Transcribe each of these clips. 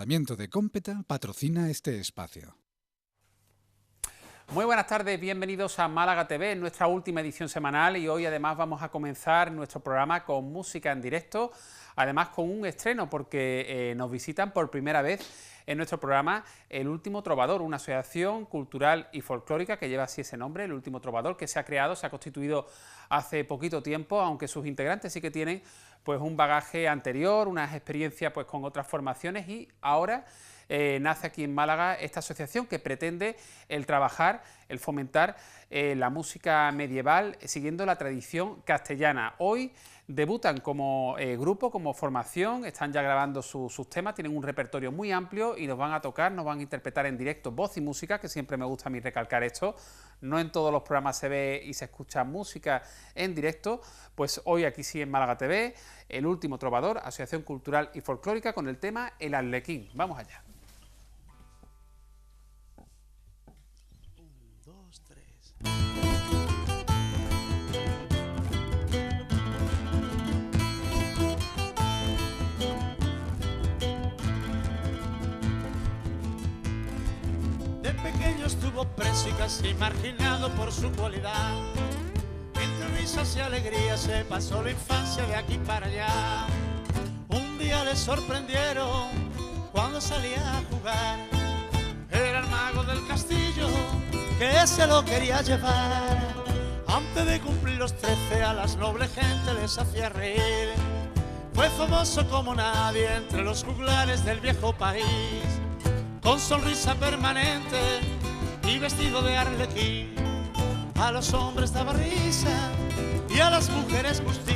Ayuntamiento de Cómpeta patrocina este espacio. Muy buenas tardes, bienvenidos a Málaga TV, nuestra última edición semanal, y hoy además vamos a comenzar nuestro programa con música en directo, además con un estreno porque nos visitan por primera vez en nuestro programa El Último Trovador, una asociación cultural y folclórica que lleva así ese nombre, El Último Trovador, que se ha creado, se ha constituido hace poquito tiempo, aunque sus integrantes sí que tienen pues un bagaje anterior, unas experiencias pues con otras formaciones, y ahora nace aquí en Málaga esta asociación que pretende el trabajar, el fomentar la música medieval siguiendo la tradición castellana. Hoy debutan como grupo, como formación, están ya grabando sus temas, tienen un repertorio muy amplio y nos van a tocar, nos van a interpretar en directo voz y música, que siempre me gusta a mí recalcar esto. No en todos los programas se ve y se escucha música en directo, pues hoy aquí sí en Málaga TV, El Último Trovador, Asociación Cultural y Folclórica, con el tema El Arlequín. Vamos allá. Estuvo preso y casi marginado por su cualidad. Entre risas y alegrías se pasó la infancia de aquí para allá. Un día le sorprendieron cuando salía a jugar. Era el mago del castillo que se lo quería llevar. Antes de cumplir los 13 a las nobles gente les hacía reír. Fue famoso como nadie entre los juglares del viejo país. Con sonrisa permanente y vestido de arlequín, a los hombres daba risa y a las mujeres gustín.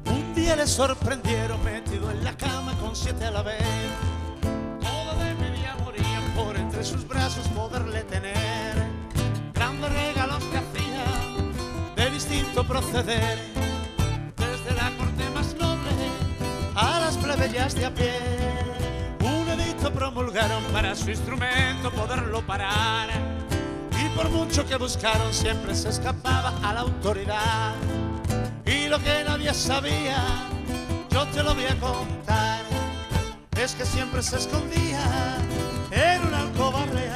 Un día le sorprendieron metido en la cama con 7 a la vez. Entre sus brazos poderle tener, grandes regalos que hacía de distinto proceder, desde la corte más noble a las plebeyas de a pie. Un edicto promulgaron para su instrumento poderlo parar, y por mucho que buscaron siempre se escapaba a la autoridad. Y lo que nadie sabía, yo te lo voy a contar, es que siempre se escondía en una alcoba real.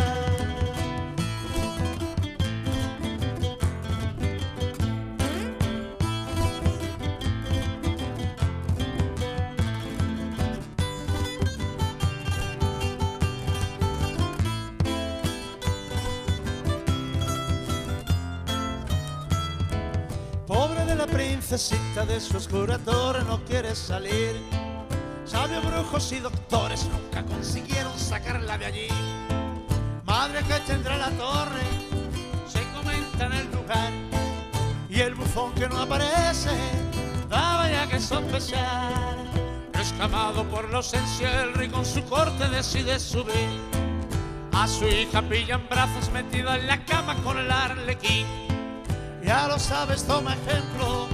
Pobre de la princesita, de su oscura torre no quiere salir. Sabios, brujos y doctores nunca consiguieron sacarla de allí. Madre que tendrá la torre, se comenta en el lugar, y el bufón que no aparece daba ya que sospechar. Escamado por los encierros y con su corte decide subir. A su hija pilla en brazos metida en la cama con el arlequín. Ya lo sabes, toma ejemplo,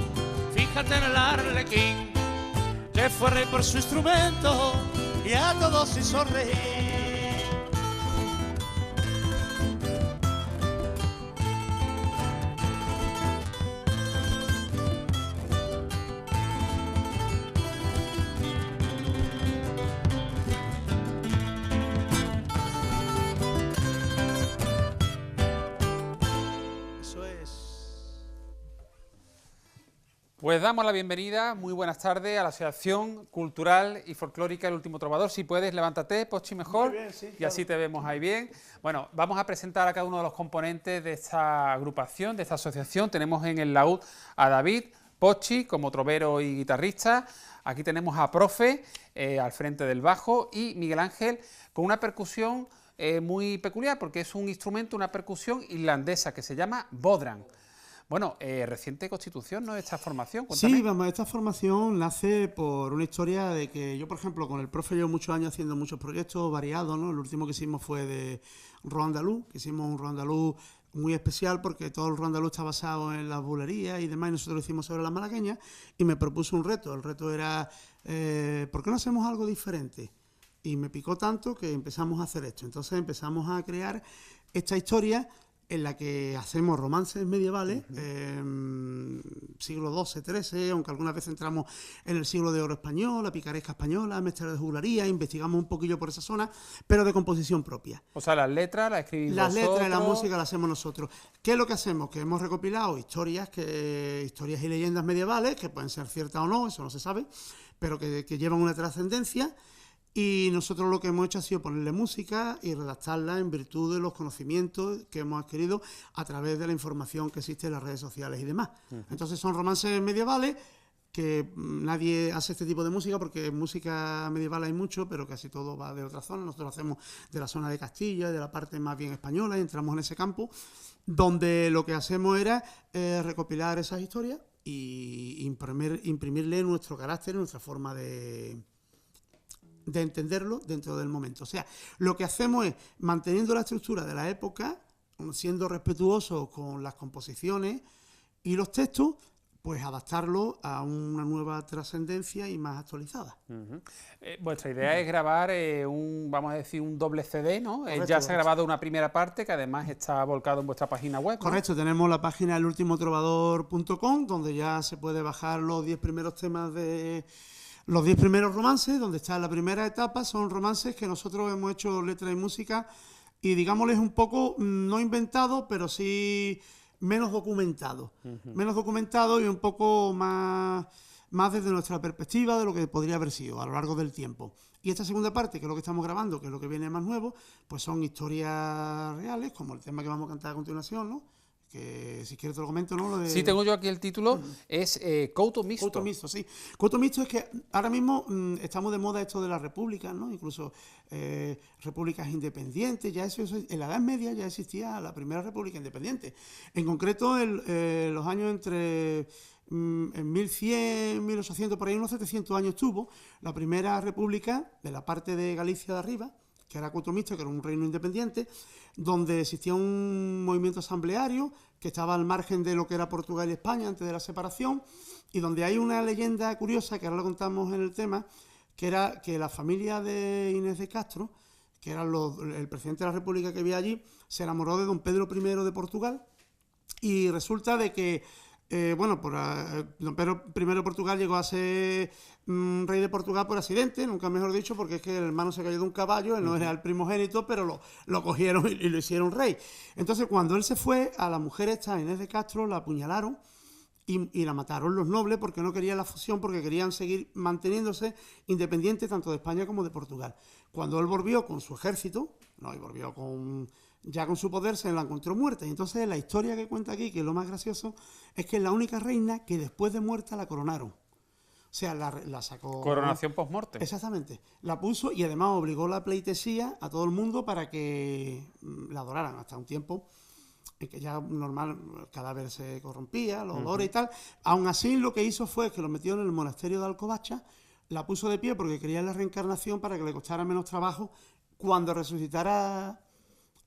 fíjate en el arlequín, que fue rey por su instrumento y a todos hizo reír. Eso es. Pues damos la bienvenida, muy buenas tardes, a la Asociación Cultural y Folclórica El Último Trovador. Si puedes, levántate, Pochi, mejor, Muy bien, sí, y claro. así te vemos ahí bien. Bueno, vamos a presentar a cada uno de los componentes de esta agrupación, de esta asociación. Tenemos en el laúd a David, Pochi, como trovero y guitarrista. Aquí tenemos a Profe, al frente del bajo, y Miguel Ángel, con una percusión muy peculiar, porque es un instrumento, una percusión irlandesa, que se llama bodhran. Bueno, reciente constitución, ¿no?, de esta formación. Cuéntame. Sí, vamos, esta formación nace por una historia de que yo, por ejemplo, con el profe llevo muchos años haciendo muchos proyectos variados, ¿no? El último que hicimos fue de rock andaluz, que hicimos un rock andaluz muy especial porque todo el rondalú está basado en las bulerías y demás, y nosotros lo hicimos sobre las malagueñas, y me propuso un reto. El reto era, ¿por qué no hacemos algo diferente? Y me picó tanto que empezamos a hacer esto. Entonces empezamos a crear esta historia en la que hacemos romances medievales, siglo XII, XIII, aunque algunas veces entramos en el siglo de oro español, la picaresca española, mezcla de juglaría, investigamos un poquillo por esa zona, pero de composición propia. O sea, las letras las escribís Las vosotros. letras y la música las hacemos nosotros. ¿Qué es lo que hacemos? Que hemos recopilado historias y leyendas medievales, que pueden ser ciertas o no, eso no se sabe, pero que llevan una trascendencia. Y nosotros lo que hemos hecho ha sido ponerle música y redactarla en virtud de los conocimientos que hemos adquirido a través de la información que existe en las redes sociales y demás. Entonces son romances medievales que nadie hace este tipo de música porque música medieval hay mucho, pero casi todo va de otra zona. Nosotros lo hacemos de la zona de Castilla, de la parte más bien española, y entramos en ese campo donde lo que hacemos era recopilar esas historias y imprimirle nuestro carácter, nuestra forma de entenderlo dentro del momento. O sea, lo que hacemos es, manteniendo la estructura de la época, siendo respetuosos con las composiciones y los textos, pues adaptarlo a una nueva trascendencia y más actualizada. Vuestra idea es grabar vamos a decir, un doble CD, ¿no? Correcto, Ya se ha correcto. grabado una primera parte que además está volcado en vuestra página web, ¿no? Correcto, tenemos la página elultimotrovador.com, donde ya se puede bajar los 10 primeros temas de los 10 primeros romances, donde está la primera etapa. Son romances que nosotros hemos hecho letra y música y, digámosles, un poco no inventado, pero sí menos documentado. Menos documentado y un poco más desde nuestra perspectiva de lo que podría haber sido a lo largo del tiempo. Y esta segunda parte, que es lo que estamos grabando, que es lo que viene más nuevo, pues son historias reales, como el tema que vamos a cantar a continuación, ¿no? Que si quieres te lo comento, ¿no? Lo de... Sí, tengo yo aquí el título, es Couto Mixto. Couto mixto, sí. Couto mixto es que ahora mismo estamos de moda esto de las repúblicas, ¿no? Incluso repúblicas independientes, ya eso en la Edad Media ya existía la primera república independiente. En concreto, los años entre en 1100, 1800, por ahí unos 700 años tuvo la primera república de la parte de Galicia de arriba, que era Couto mixto, que era un reino independiente, donde existía un movimiento asambleario que estaba al margen de lo que era Portugal y España antes de la separación, y donde hay una leyenda curiosa, que ahora lo contamos en el tema, que era que la familia de Inés de Castro, que era el presidente de la República que había allí, se enamoró de don Pedro I de Portugal, y resulta de que don Pedro I de Portugal llegó a ser rey de Portugal por accidente, nunca mejor dicho, porque es que el hermano se cayó de un caballo, él no era el primogénito, pero lo cogieron y lo hicieron rey. Entonces, cuando él se fue, a la mujer esta, Inés de Castro, la apuñalaron y la mataron los nobles porque no querían la fusión, porque querían seguir manteniéndose independientes tanto de España como de Portugal. Cuando él volvió con su ejército, y volvió ya con su poder, se la encontró muerta. Y entonces la historia que cuenta aquí, que es lo más gracioso, es que es la única reina que después de muerta la coronaron. O sea, la sacó... Coronación post-mortem. Exactamente. La puso y además obligó la pleitesía a todo el mundo para que la adoraran hasta un tiempo en que ya normal el cadáver se corrompía, los olores y tal. Aún así, lo que hizo fue que lo metió en el monasterio de Alcobacha, la puso de pie porque quería la reencarnación para que le costara menos trabajo cuando resucitara,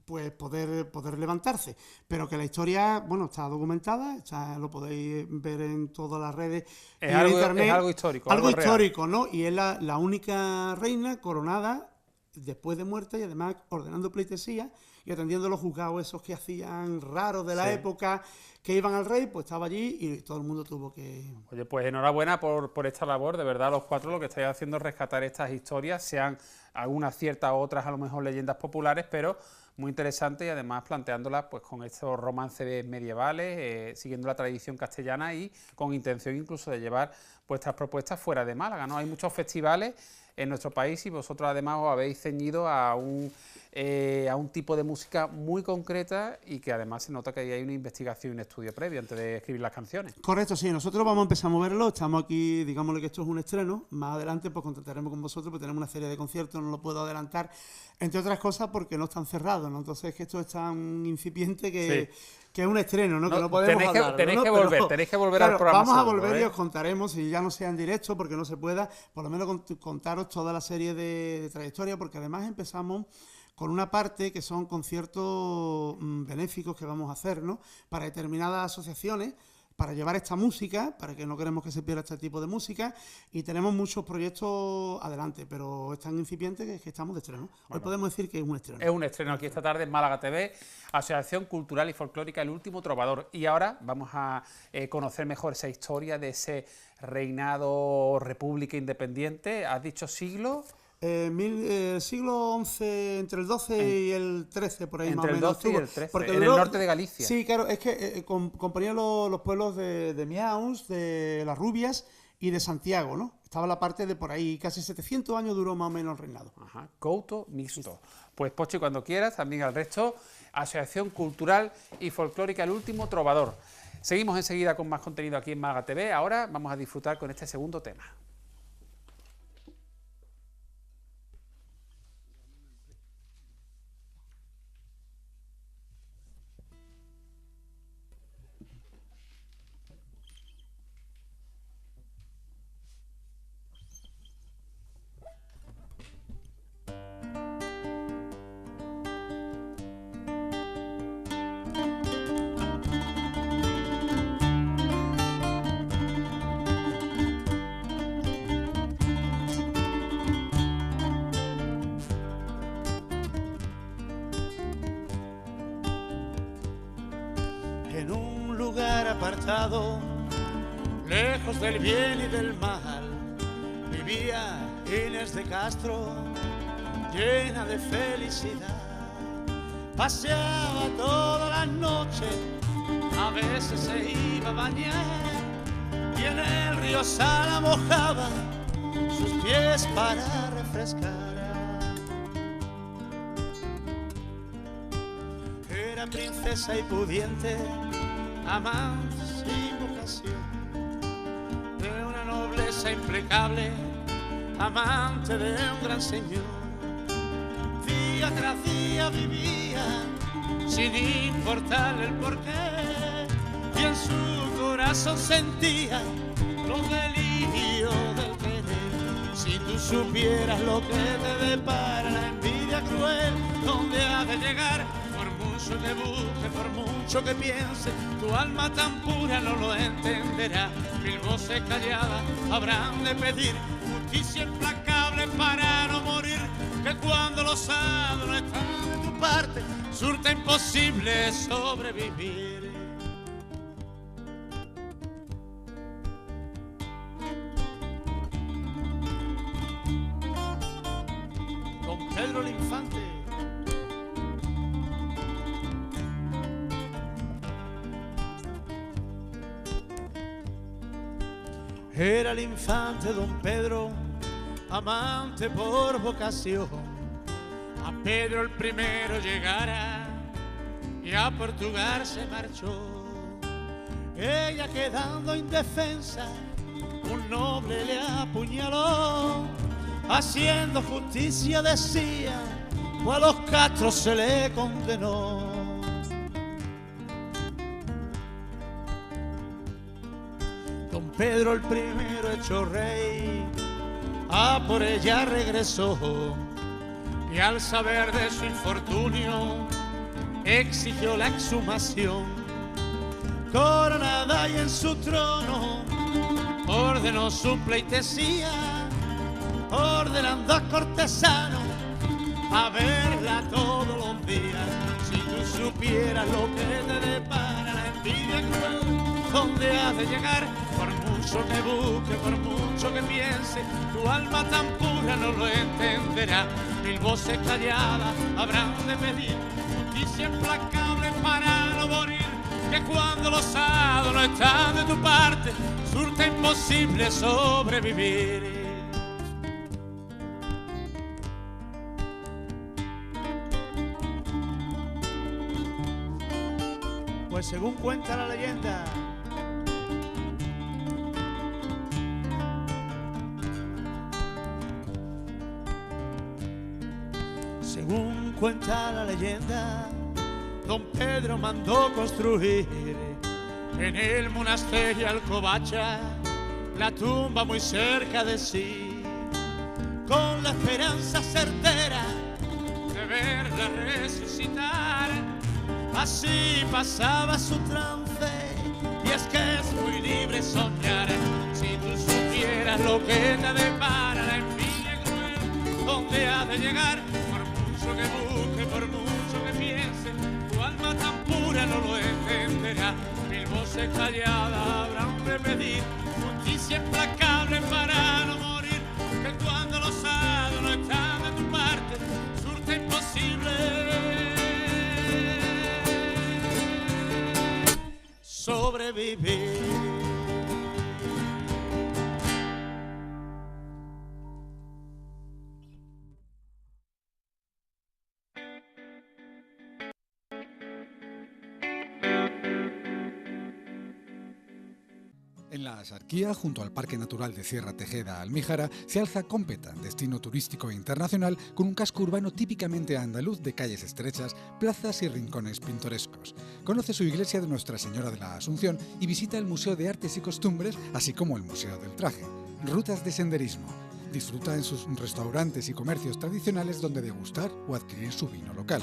pues poder levantarse. Pero que la historia, está documentada, lo podéis ver en todas las redes y en internet. Es algo histórico. Algo real. histórico, ¿no? Y es la única reina coronada después de muerta y además ordenando pleitesía y atendiendo los juzgados esos que hacían raros de la época, que iban al rey, pues estaba allí y todo el mundo tuvo que... Oye, pues enhorabuena por esta labor, de verdad, los cuatro lo que estáis haciendo es rescatar estas historias, sean algunas ciertas, otras a lo mejor leyendas populares, pero muy interesantes y además planteándolas pues con estos romances medievales, siguiendo la tradición castellana y con intención incluso de llevar vuestras propuestas fuera de Málaga, ¿no? Hay muchos festivales en nuestro país y vosotros además os habéis ceñido a un tipo de música muy concreta y que además se nota que ahí hay una investigación y un estudio previo antes de escribir las canciones. Correcto, sí, nosotros vamos a empezar a moverlo, estamos aquí, digámosle que esto es un estreno, más adelante pues contactaremos con vosotros, porque tenemos una serie de conciertos, no lo puedo adelantar, entre otras cosas porque no están cerrados, ¿no? Entonces es que esto es tan incipiente que es un estreno, ¿no? Que no podemos hablar. Tenéis que volver claro, al programa. Vamos a seguro, volver y os contaremos, si ya no sea en directo, porque no se pueda, por lo menos contaros toda la serie de trayectoria, porque además empezamos con una parte que son conciertos benéficos que vamos a hacer, ¿no? Para determinadas asociaciones, para llevar esta música, para que no queremos que se pierda este tipo de música, y tenemos muchos proyectos adelante, pero es tan incipiente que estamos de estreno. Hoy podemos decir que es un estreno. Es un estreno aquí esta tarde en Málaga TV, Asociación Cultural y Folclórica El Último Trovador. Y ahora vamos a conocer mejor esa historia de ese reinado república independiente. ¿Has dicho siglo? Siglo XI, entre el XII y el XIII, por ahí más o menos. Entre el XII y el XIII, porque en el norte de Galicia. Sí, claro, es que componían los pueblos de Miaus, de Las Rubias y de Santiago, ¿no? Estaba la parte de por ahí, casi 700 años duró más o menos el reinado. Ajá, couto mixto. Pues Pochi, cuando quieras, también al resto, Asociación Cultural y Folclórica El Último Trovador. Seguimos enseguida con más contenido aquí en Málaga TV. Ahora vamos a disfrutar con este segundo tema. En un lugar apartado, lejos del bien y del mal, vivía Inés de Castro, llena de felicidad. Paseaba todas las noches, a veces se iba a bañar, y en el río Sala mojaba sus pies para refrescar. Era princesa y pudiente, amante sin vocación, de una nobleza impecable, amante de un gran señor. Día tras día vivía sin importarle el porqué, y en su corazón sentía los delirios del querer. Si tú supieras lo que te depara la envidia cruel, donde ha de llegar, por mucho que busque, por mucho que piense, tu alma tan pura no lo entenderá. Mil voces calladas habrán de pedir justicia implacable para no morir, que cuando los hados no están de tu parte, surte imposible sobrevivir. Don Pedro el Infante. Era el infante don Pedro, amante por vocación. A Pedro el primero llegara y a Portugal se marchó. Ella quedando indefensa, un noble le apuñaló. Haciendo justicia decía, o a los castros se le condenó. Don Pedro el primero hecho rey, a por ella regresó, y al saber de su infortunio exigió la exhumación. Coronada y en su trono ordenó su pleitesía, ordenando a cortesanos a verla todos los días. Si tú supieras lo que te depara la envidia cruel, donde has de llegar, por mucho que busque, por mucho que piense, tu alma tan pura no lo entenderá. Mil voces calladas habrán de pedir justicia implacable para no morir, que cuando los hados no están de tu parte, surte imposible sobrevivir. Pues según cuenta la leyenda, según cuenta la leyenda, don Pedro mandó construir en el monasterio Alcobacha la tumba muy cerca de sí, con la esperanza certera de verla resucitar. Así pasaba su trance, y es que es muy libre soñar. Si tú supieras lo que te depara la envidia cruel, donde ha de llegar, por mucho que busque, por mucho que piense, tu alma tan pura no lo entenderá. Mil voces calladas habrán de pedir justicia implacable para no morir, que cuando los hados no están de tu parte, surte imposible sobrevivir. En la Axarquía, junto al Parque Natural de Sierra Tejeda-Almíjara, se alza Cómpeta, destino turístico internacional con un casco urbano típicamente andaluz de calles estrechas, plazas y rincones pintorescos. Conoce su iglesia de Nuestra Señora de la Asunción y visita el Museo de Artes y Costumbres, así como el Museo del Traje. Rutas de senderismo. Disfruta en sus restaurantes y comercios tradicionales donde degustar o adquirir su vino local.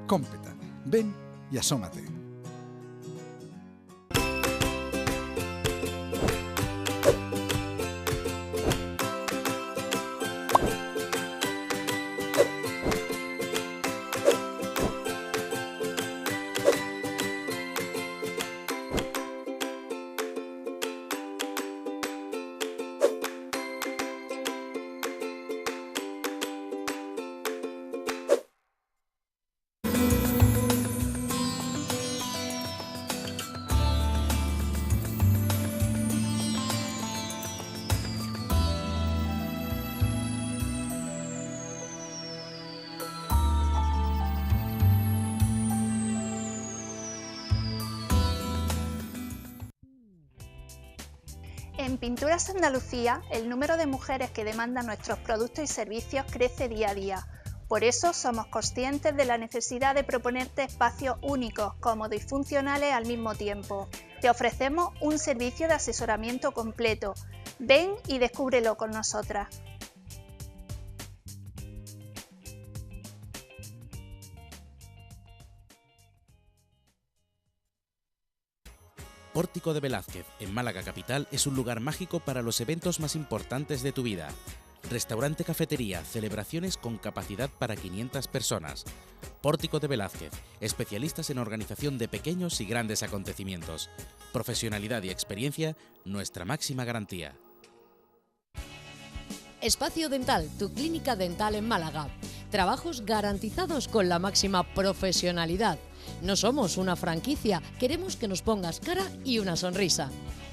Cómpeta. Ven y asómate. En Pinturas Andalucía, el número de mujeres que demandan nuestros productos y servicios crece día a día. Por eso somos conscientes de la necesidad de proponerte espacios únicos, cómodos y funcionales al mismo tiempo. Te ofrecemos un servicio de asesoramiento completo. Ven y descúbrelo con nosotras. Pórtico de Velázquez, en Málaga capital, es un lugar mágico para los eventos más importantes de tu vida. Restaurante-cafetería, celebraciones con capacidad para 500 personas. Pórtico de Velázquez, especialistas en organización de pequeños y grandes acontecimientos. Profesionalidad y experiencia, nuestra máxima garantía. Espacio Dental, tu clínica dental en Málaga. Trabajos garantizados con la máxima profesionalidad. No somos una franquicia, queremos que nos pongas cara y una sonrisa.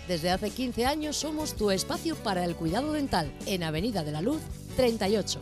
Desde hace 15 años somos tu espacio para el cuidado dental en Avenida de la Luz 38.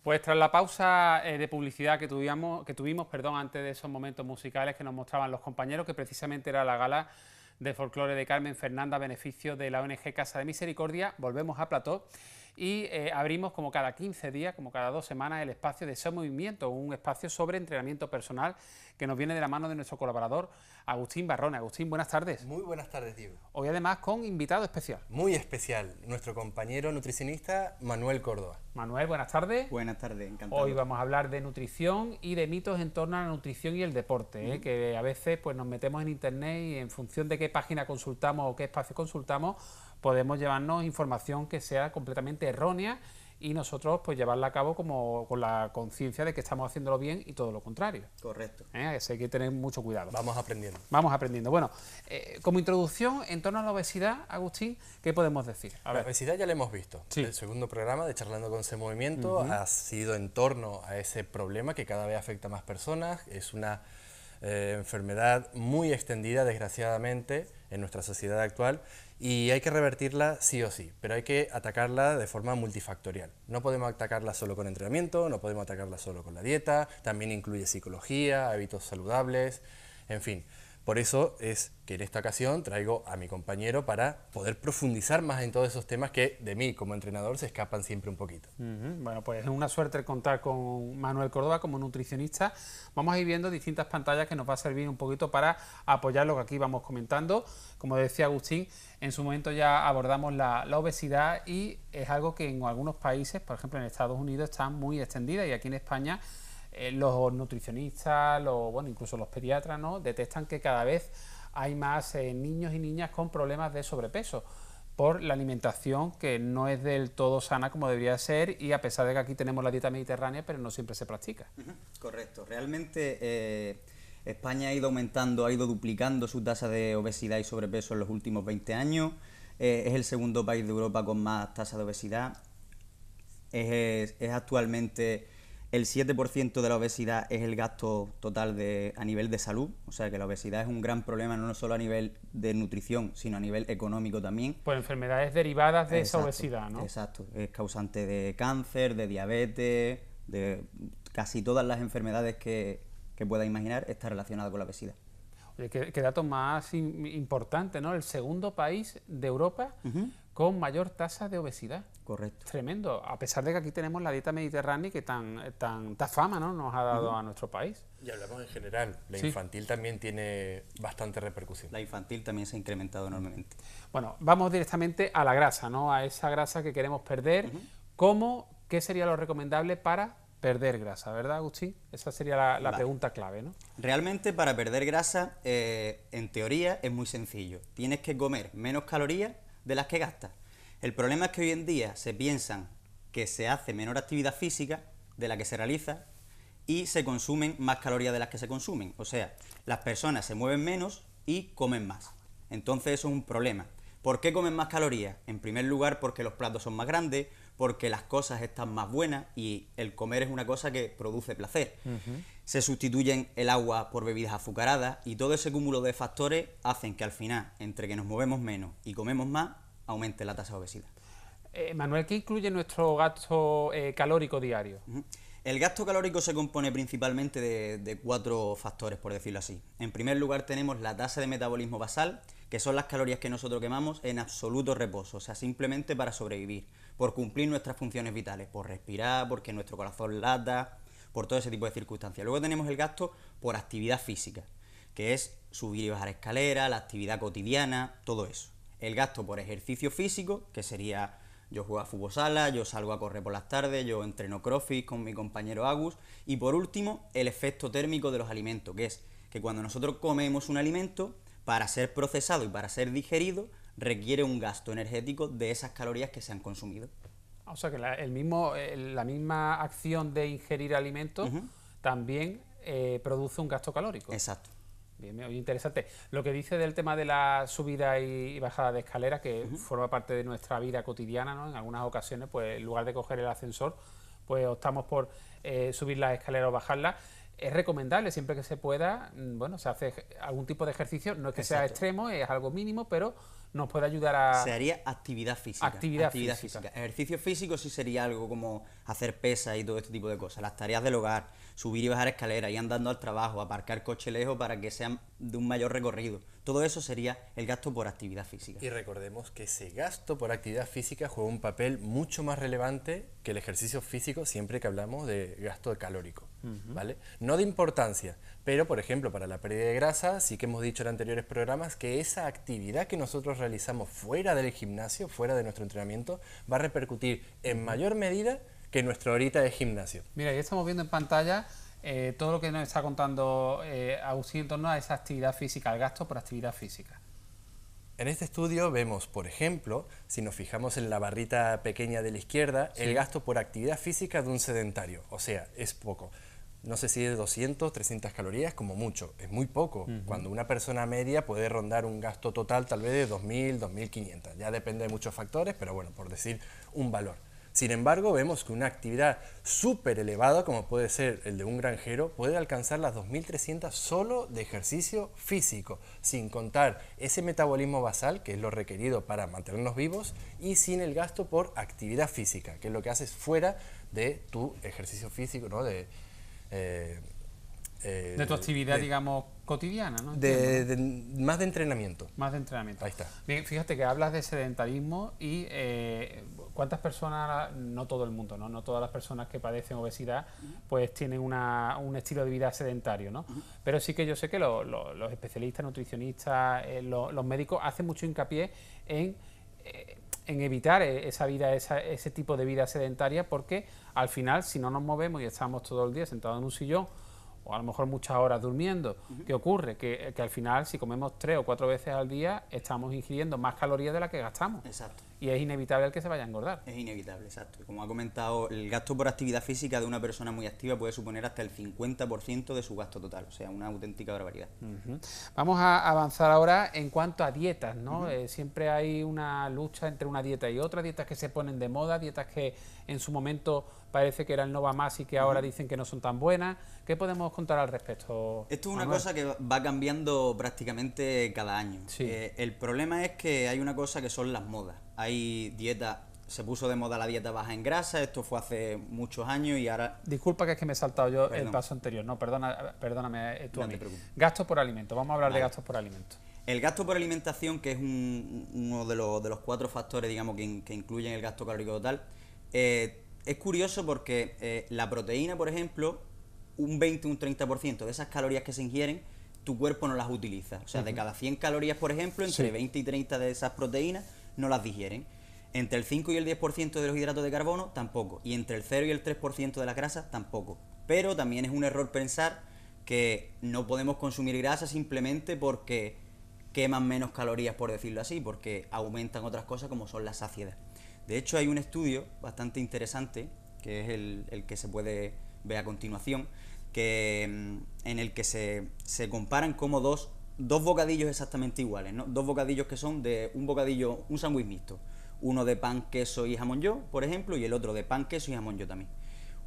Pues tras la pausa de publicidad que tuvimos antes de esos momentos musicales que nos mostraban los compañeros, que precisamente era la gala de folclore de Carmen Fernanda a beneficio de la ONG Casa de Misericordia, volvemos a plató y abrimos como cada 15 días, como cada 2 semanas, el espacio de Ese Movimiento, un espacio sobre entrenamiento personal que nos viene de la mano de nuestro colaborador Agustín Barrón. Agustín, buenas tardes. Muy buenas tardes, Diego. Hoy además con invitado especial. Muy especial, nuestro compañero nutricionista Manuel Córdoba. Manuel, buenas tardes. Buenas tardes, encantado. Hoy vamos a hablar de nutrición y de mitos en torno a la nutrición y el deporte, que a veces pues nos metemos en internet y en función de qué página consultamos o qué espacio consultamos, podemos llevarnos información que sea completamente errónea y nosotros pues llevarla a cabo como con la conciencia de que estamos haciéndolo bien y todo lo contrario. Correcto. Así que hay que tener mucho cuidado. Vamos aprendiendo. Vamos aprendiendo. Bueno, como introducción en torno a la obesidad, Agustín, ¿qué podemos decir? La obesidad ya la hemos visto. Sí. El segundo programa de Charlando con Ese Movimiento ha sido en torno a ese problema que cada vez afecta a más personas. Es una enfermedad muy extendida, desgraciadamente, en nuestra sociedad actual, y hay que revertirla sí o sí, pero hay que atacarla de forma multifactorial. No podemos atacarla solo con entrenamiento, no podemos atacarla solo con la dieta, también incluye psicología, hábitos saludables, en fin. Por eso es que en esta ocasión traigo a mi compañero para poder profundizar más en todos esos temas que de mí como entrenador se escapan siempre un poquito. Bueno, pues es una suerte contar con Manuel Córdoba como nutricionista. Vamos a ir viendo distintas pantallas que nos va a servir un poquito para apoyar lo que aquí vamos comentando. Como decía Agustín, en su momento ya abordamos la obesidad y es algo que en algunos países, por ejemplo en Estados Unidos, está muy extendida y aquí en España los nutricionistas, incluso los pediatras, ¿no?, detectan que cada vez hay más niños y niñas con problemas de sobrepeso por la alimentación que no es del todo sana como debería ser y a pesar de que aquí tenemos la dieta mediterránea, pero no siempre se practica. Correcto. Realmente España ha ido aumentando, ha ido duplicando su tasa de obesidad y sobrepeso en los últimos 20 años. Es el segundo país de Europa con más tasa de obesidad. Es actualmente el 7% de la obesidad es el gasto total a nivel de salud, o sea que la obesidad es un gran problema no solo a nivel de nutrición, sino a nivel económico también. Por enfermedades derivadas de esa obesidad, ¿no? Exacto, es causante de cáncer, de diabetes, de casi todas las enfermedades que pueda imaginar está relacionada con la obesidad. Oye, qué dato más importante, ¿no? El segundo país de Europa con mayor tasa de obesidad. Correcto. Tremendo, a pesar de que aquí tenemos la dieta mediterránea que tanta fama, ¿no?, nos ha dado a nuestro país. Y hablamos en general, la infantil también tiene bastante repercusión. La infantil también se ha incrementado enormemente. Bueno, vamos directamente a la grasa, ¿no?, a esa grasa que queremos perder. ¿Qué sería lo recomendable para perder grasa, verdad, Agustín? Esa sería la pregunta clave, ¿no? Realmente para perder grasa, en teoría, es muy sencillo. Tienes que comer menos calorías de las que gastas. El problema es que hoy en día se piensan que se hace menor actividad física de la que se realiza y se consumen más calorías de las que se consumen. O sea, las personas se mueven menos y comen más. Entonces eso es un problema. ¿Por qué comen más calorías? En primer lugar porque los platos son más grandes, porque las cosas están más buenas y el comer es una cosa que produce placer. Se sustituyen el agua por bebidas azucaradas y todo ese cúmulo de factores hacen que al final, entre que nos movemos menos y comemos más, aumente la tasa de obesidad. Manuel, ¿qué incluye nuestro gasto calórico diario? El gasto calórico se compone principalmente de 4 factores, por decirlo así. En primer lugar tenemos la tasa de metabolismo basal, que son las calorías que nosotros quemamos en absoluto reposo, o sea, simplemente para sobrevivir, por cumplir nuestras funciones vitales, por respirar, porque nuestro corazón lata, por todo ese tipo de circunstancias. Luego tenemos el gasto por actividad física, que es subir y bajar escaleras, la actividad cotidiana, todo eso. El gasto por ejercicio físico, que sería yo juego a fútbol sala, yo salgo a correr por las tardes, yo entreno crossfit con mi compañero Agus. Y por último, el efecto térmico de los alimentos, que es que cuando nosotros comemos un alimento, para ser procesado y para ser digerido, requiere un gasto energético de esas calorías que se han consumido. O sea que la misma acción de ingerir alimentos también produce un gasto calórico. Exacto. Bien, muy interesante. Lo que dice del tema de la subida y bajada de escaleras, que forma parte de nuestra vida cotidiana, ¿no? En algunas ocasiones, pues en lugar de coger el ascensor, pues optamos por subir las escaleras o bajarlas. es recomendable siempre que se pueda, bueno, se hace algún tipo de ejercicio, no es que sea Exacto. extremo, es algo mínimo, pero nos puede ayudar a... Se haría actividad física. Actividad física. Ejercicio físico sí sería algo como hacer pesas y todo este tipo de cosas. Las tareas del hogar, subir y bajar escaleras, ir andando al trabajo, aparcar coche lejos para que sean de un mayor recorrido. Todo eso sería el gasto por actividad física. Y recordemos que ese gasto por actividad física juega un papel mucho más relevante que el ejercicio físico siempre que hablamos de gasto calórico, ¿vale? No de importancia, pero por ejemplo para la pérdida de grasa sí que hemos dicho en anteriores programas que esa actividad que nosotros realizamos fuera del gimnasio, fuera de nuestro entrenamiento, va a repercutir en mayor medida que nuestra horita de gimnasio. Mira, ya estamos viendo en pantalla todo lo que nos está contando Agustín en torno a esa actividad física, al gasto por actividad física. En este estudio vemos, por ejemplo, si nos fijamos en la barrita pequeña de la izquierda, el gasto por actividad física de un sedentario, o sea, es poco. No sé si es 200, 300 calorías, como mucho, es muy poco. Cuando una persona media puede rondar un gasto total tal vez de 2.000, 2.500. Ya depende de muchos factores, pero bueno, por decir un valor. Sin embargo, vemos que una actividad súper elevada, como puede ser el de un granjero, puede alcanzar las 2.300 solo de ejercicio físico, sin contar ese metabolismo basal, que es lo requerido para mantenernos vivos, y sin el gasto por actividad física, que es lo que haces fuera de tu ejercicio físico, ¿no? De tu actividad, digamos, cotidiana, ¿no? Más de entrenamiento. Más de entrenamiento. Ahí está. Bien, fíjate que hablas de sedentarismo y cuántas personas, no todo el mundo, no todas las personas que padecen obesidad pues tienen un estilo de vida sedentario, ¿no? Pero sí que yo sé que los especialistas, nutricionistas, los médicos hacen mucho hincapié en evitar esa vida, ese tipo de vida sedentaria, porque al final, si no nos movemos y estamos todo el día sentados en un sillón, o a lo mejor muchas horas durmiendo, ¿qué ocurre? Que al final, si comemos 3 o 4 veces al día, estamos ingiriendo más calorías de las que gastamos. Exacto. Y es inevitable el que se vaya a engordar. Es inevitable, exacto. Como ha comentado, el gasto por actividad física de una persona muy activa puede suponer hasta el 50% de su gasto total, o sea, una auténtica barbaridad. Vamos a avanzar ahora en cuanto a dietas, ¿no? Siempre hay una lucha entre una dieta y otra, dietas que se ponen de moda, dietas que en su momento parece que eran no va más y que ahora dicen que no son tan buenas. ¿Qué podemos contar al respecto? Esto es una Manuel? cosa que va cambiando prácticamente cada año. Sí. El problema es que hay una cosa que son las modas. Hay dietas, se puso de moda la dieta baja en grasa, esto fue hace muchos años y ahora... Disculpa que es que me he saltado yo Perdón. el paso anterior. No, perdóname tú No a mí. te preocupes. Gastos por alimentos. Vamos a hablar de Vale. gastos por alimentos. El gasto por alimentación, que es uno de los 4 factores, digamos, que incluyen el gasto calórico total, es curioso porque la proteína, por ejemplo, un 20 o un 30% de esas calorías que se ingieren, tu cuerpo no las utiliza. O sea, de cada 100 calorías, por ejemplo, entre Sí. 20 y 30 de esas proteínas no las digieren. Entre el 5 y el 10% de los hidratos de carbono, tampoco. Y entre el 0 y el 3% de las grasas, tampoco. Pero también es un error pensar que no podemos consumir grasa simplemente porque queman menos calorías, por decirlo así, porque aumentan otras cosas como son la saciedad. De hecho, hay un estudio bastante interesante, que es el que se puede ver a continuación, en el que se comparan como dos bocadillos exactamente iguales, ¿no? 2 bocadillos que son de un sándwich mixto. Uno de pan, queso y jamón york, por ejemplo, y el otro de pan, queso y jamón york también.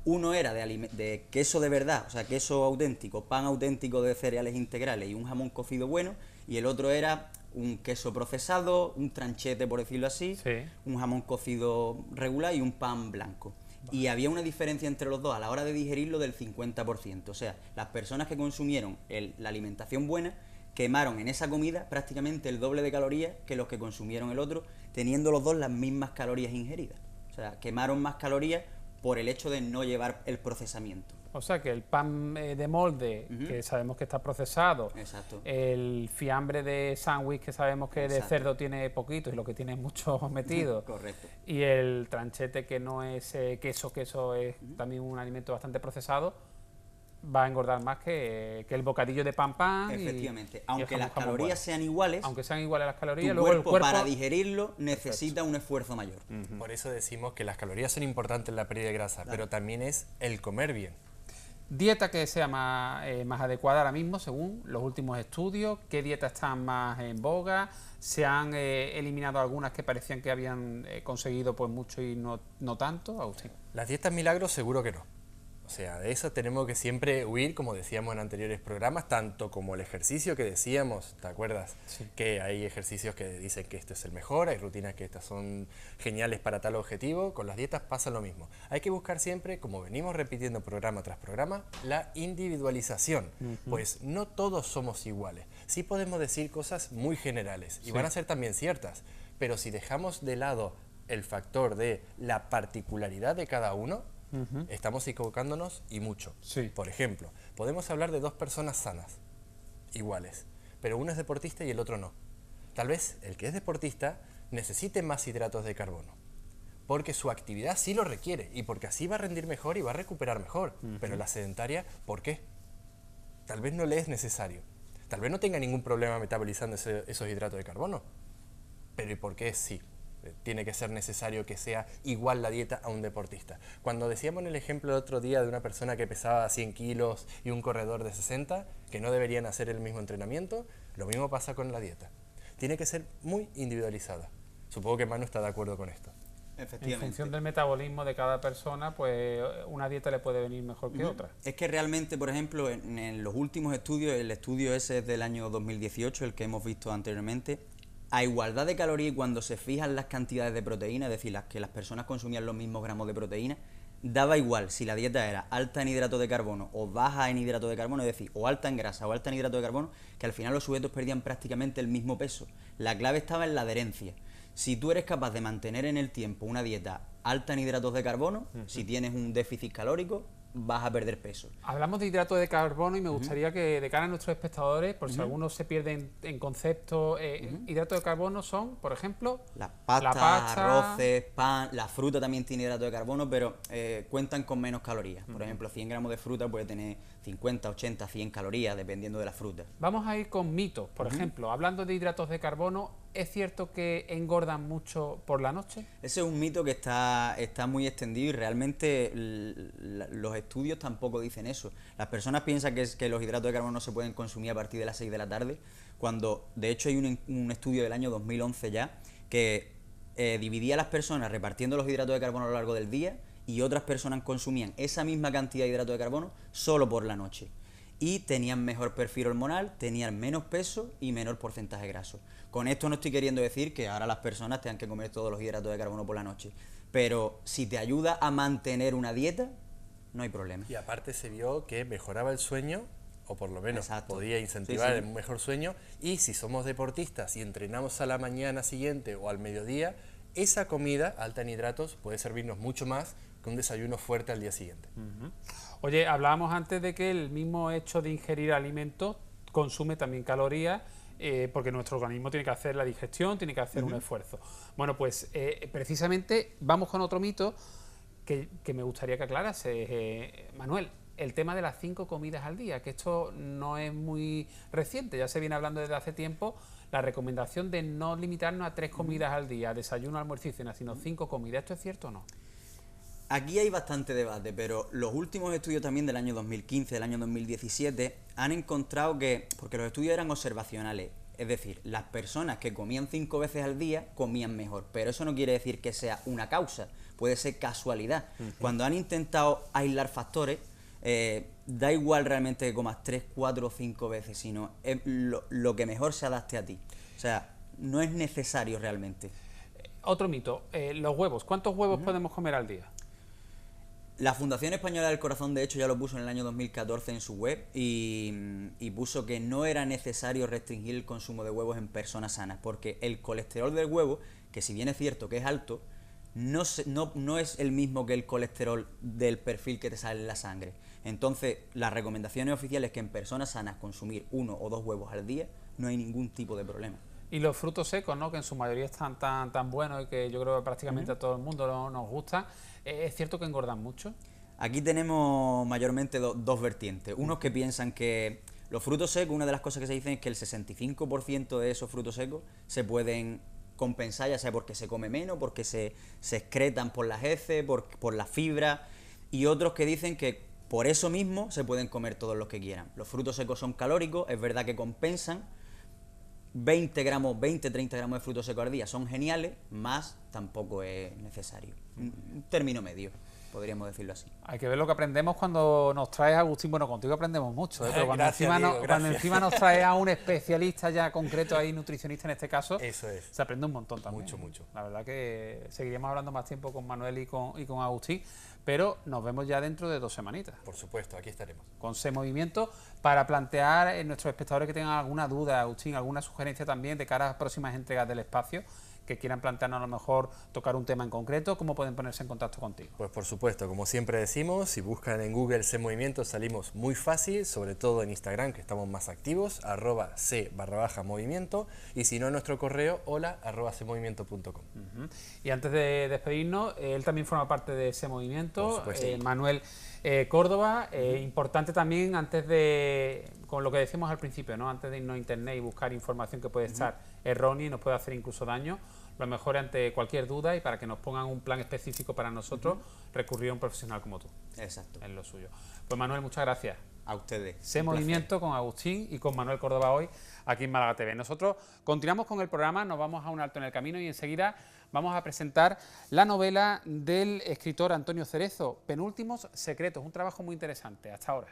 Uno era de queso de verdad, o sea, queso auténtico, pan auténtico de cereales integrales y un jamón cocido bueno, y el otro era un queso procesado, un tranchete, por decirlo así, Sí. un jamón cocido regular y un pan blanco. Y había una diferencia entre los dos a la hora de digerirlo del 50%. O sea, las personas que consumieron la alimentación buena quemaron en esa comida prácticamente el doble de calorías que los que consumieron el otro, teniendo los dos las mismas calorías ingeridas. O sea, quemaron más calorías por el hecho de no llevar el procesamiento. O sea que el pan de molde, que sabemos que está procesado, Exacto. el fiambre de sándwich, que sabemos que de Exacto. cerdo tiene poquito y lo que tiene es mucho metido, Correcto. y el tranchete, que no es queso es también un alimento bastante procesado, va a engordar más que el bocadillo de pan Efectivamente. y el Aunque las jamón calorías bueno. sean iguales, Aunque sean iguales las calorías, tu luego el cuerpo, cuerpo para digerirlo necesita un esfuerzo mayor. Por eso decimos que las calorías son importantes en la pérdida de grasa, pero también es el comer bien. Dieta que sea más adecuada ahora mismo, según los últimos estudios, qué dietas están más en boga, se han eliminado algunas que parecían que habían conseguido pues mucho y no tanto, Agustín. Las dietas milagros seguro que no. O sea, de eso tenemos que siempre huir, como decíamos en anteriores programas, tanto como el ejercicio que decíamos, ¿te acuerdas? Sí. Que hay ejercicios que dicen que este es el mejor, hay rutinas que estas son geniales para tal objetivo, con las dietas pasa lo mismo. Hay que buscar siempre, como venimos repitiendo programa tras programa, la individualización, pues no todos somos iguales. Sí podemos decir cosas muy generales y van a ser también ciertas, pero si dejamos de lado el factor de la particularidad de cada uno, estamos equivocándonos y mucho. Sí. Por ejemplo, podemos hablar de dos personas sanas, iguales, pero uno es deportista y el otro no. Tal vez el que es deportista necesite más hidratos de carbono, porque su actividad sí lo requiere y porque así va a rendir mejor y va a recuperar mejor. Pero la sedentaria, ¿por qué? Tal vez no le es necesario. Tal vez no tenga ningún problema metabolizando esos hidratos de carbono. Pero ¿y por qué sí? Tiene que ser necesario que sea igual la dieta a un deportista. Cuando decíamos en el ejemplo el otro día de una persona que pesaba 100 kilos y un corredor de 60, que no deberían hacer el mismo entrenamiento, lo mismo pasa con la dieta. Tiene que ser muy individualizada. Supongo que Manu está de acuerdo con esto. En función del metabolismo de cada persona, pues una dieta le puede venir mejor que otra. Es que realmente, por ejemplo, en los últimos estudios, el estudio ese es del año 2018, el que hemos visto anteriormente, a igualdad de calorías y cuando se fijan las cantidades de proteína, es decir, que las personas consumían los mismos gramos de proteína, daba igual si la dieta era alta en hidratos de carbono o baja en hidratos de carbono, es decir, o alta en grasa o alta en hidratos de carbono, que al final los sujetos perdían prácticamente el mismo peso. La clave estaba en la adherencia. Si tú eres capaz de mantener en el tiempo una dieta alta en hidratos de carbono, si tienes un déficit calórico, vas a perder peso. Hablamos de hidratos de carbono y me gustaría que de cara a nuestros espectadores, por si algunos se pierden en conceptos, hidratos de carbono son, por ejemplo, Las pastas, arroces, pan, la fruta también tiene hidratos de carbono, pero cuentan con menos calorías. Por ejemplo, 100 gramos de fruta puede tener 50, 80, 100 calorías, dependiendo de la fruta. Vamos a ir con mitos. Por ejemplo, hablando de hidratos de carbono, ¿es cierto que engordan mucho por la noche? Ese es un mito que está muy extendido y realmente los estudios tampoco dicen eso. Las personas piensan que los hidratos de carbono no se pueden consumir a partir de las 6 de la tarde, cuando de hecho hay un estudio del año 2011 ya que dividía a las personas repartiendo los hidratos de carbono a lo largo del día y otras personas consumían esa misma cantidad de hidratos de carbono solo por la noche. Y tenían mejor perfil hormonal, tenían menos peso y menor porcentaje graso. Con esto no estoy queriendo decir que ahora las personas tengan que comer todos los hidratos de carbono por la noche, pero si te ayuda a mantener una dieta, no hay problema. Y aparte se vio que mejoraba el sueño, o por lo menos Exacto. podía incentivar Sí, sí. un mejor sueño, y si somos deportistas y entrenamos a la mañana siguiente o al mediodía, esa comida alta en hidratos puede servirnos mucho más que un desayuno fuerte al día siguiente. Oye, hablábamos antes de que el mismo hecho de ingerir alimentos consume también calorías, porque nuestro organismo tiene que hacer la digestión, tiene que hacer un esfuerzo. Bueno, pues precisamente vamos con otro mito que me gustaría que aclarase, Manuel, el tema de las 5 comidas al día, que esto no es muy reciente, ya se viene hablando desde hace tiempo, la recomendación de no limitarnos a 3 comidas al día, desayuno, almuerzo y cena, sino 5 comidas. ¿Esto es cierto o no? Aquí hay bastante debate, pero los últimos estudios también del año 2015, del año 2017, han encontrado que, porque los estudios eran observacionales, es decir, las personas que comían 5 veces al día comían mejor, pero eso no quiere decir que sea una causa, puede ser casualidad. Cuando han intentado aislar factores, da igual realmente que comas 3, 4 o 5 veces, sino es lo que mejor se adapte a ti. O sea, no es necesario realmente. Otro mito, los huevos. ¿Cuántos huevos podemos comer al día? La Fundación Española del Corazón, de hecho, ya lo puso en el año 2014 en su web y puso que no era necesario restringir el consumo de huevos en personas sanas, porque el colesterol del huevo, que si bien es cierto que es alto, no es el mismo que el colesterol del perfil que te sale en la sangre. Entonces, las recomendaciones oficiales es que en personas sanas consumir 1 o 2 huevos al día no hay ningún tipo de problema. Y los frutos secos, ¿no?, que en su mayoría están tan buenos y que yo creo que prácticamente a todo el mundo nos gustan, ¿es cierto que engordan mucho? Aquí tenemos mayormente dos vertientes. Unos que piensan que los frutos secos, una de las cosas que se dicen es que el 65% de esos frutos secos se pueden compensar, ya sea porque se come menos, porque se excretan por las heces, por la fibra, y otros que dicen que por eso mismo se pueden comer todos los que quieran. Los frutos secos son calóricos, es verdad que compensan. 20, 30 gramos de frutos secos al día son geniales, más tampoco es necesario. Un término medio. podríamos decirlo así. Hay que ver lo que aprendemos cuando nos traes, Agustín. Bueno, contigo aprendemos mucho, pero cuando, Gracias, Diego, cuando encima nos traes a un especialista ya concreto, ahí nutricionista en este caso, Eso es. se aprende un montón también. Mucho. La verdad que seguiríamos hablando más tiempo con Manuel y con Agustín, pero nos vemos ya dentro de 2 semanitas. Por supuesto, aquí estaremos. Con ese movimiento, para plantear a nuestros espectadores que tengan alguna duda, Agustín, alguna sugerencia también de cara a las próximas entregas del espacio, que quieran plantearnos a lo mejor tocar un tema en concreto, ¿cómo pueden ponerse en contacto contigo? Pues por supuesto, como siempre decimos, si buscan en Google C Movimiento salimos muy fácil, sobre todo en Instagram, que estamos más activos, @C_movimiento, y si no, en nuestro correo, hola@cmovimiento.com. Y antes de despedirnos, él también forma parte de ese movimiento, Por supuesto. Manuel Córdoba, importante también antes de, con lo que decimos al principio, ¿no? Antes de irnos a internet y buscar información que puede estar errónea y nos puede hacer incluso daño, lo mejor ante cualquier duda y para que nos pongan un plan específico para nosotros, recurrir a un profesional como tú. Exacto. Es lo suyo. Pues Manuel, muchas gracias. A ustedes. Ese movimiento con Agustín y con Manuel Córdoba hoy aquí en Málaga TV. Nosotros continuamos con el programa, nos vamos a un alto en el camino y enseguida vamos a presentar la novela del escritor Antonio Cerezo, Penúltimos Secretos, un trabajo muy interesante. Hasta ahora.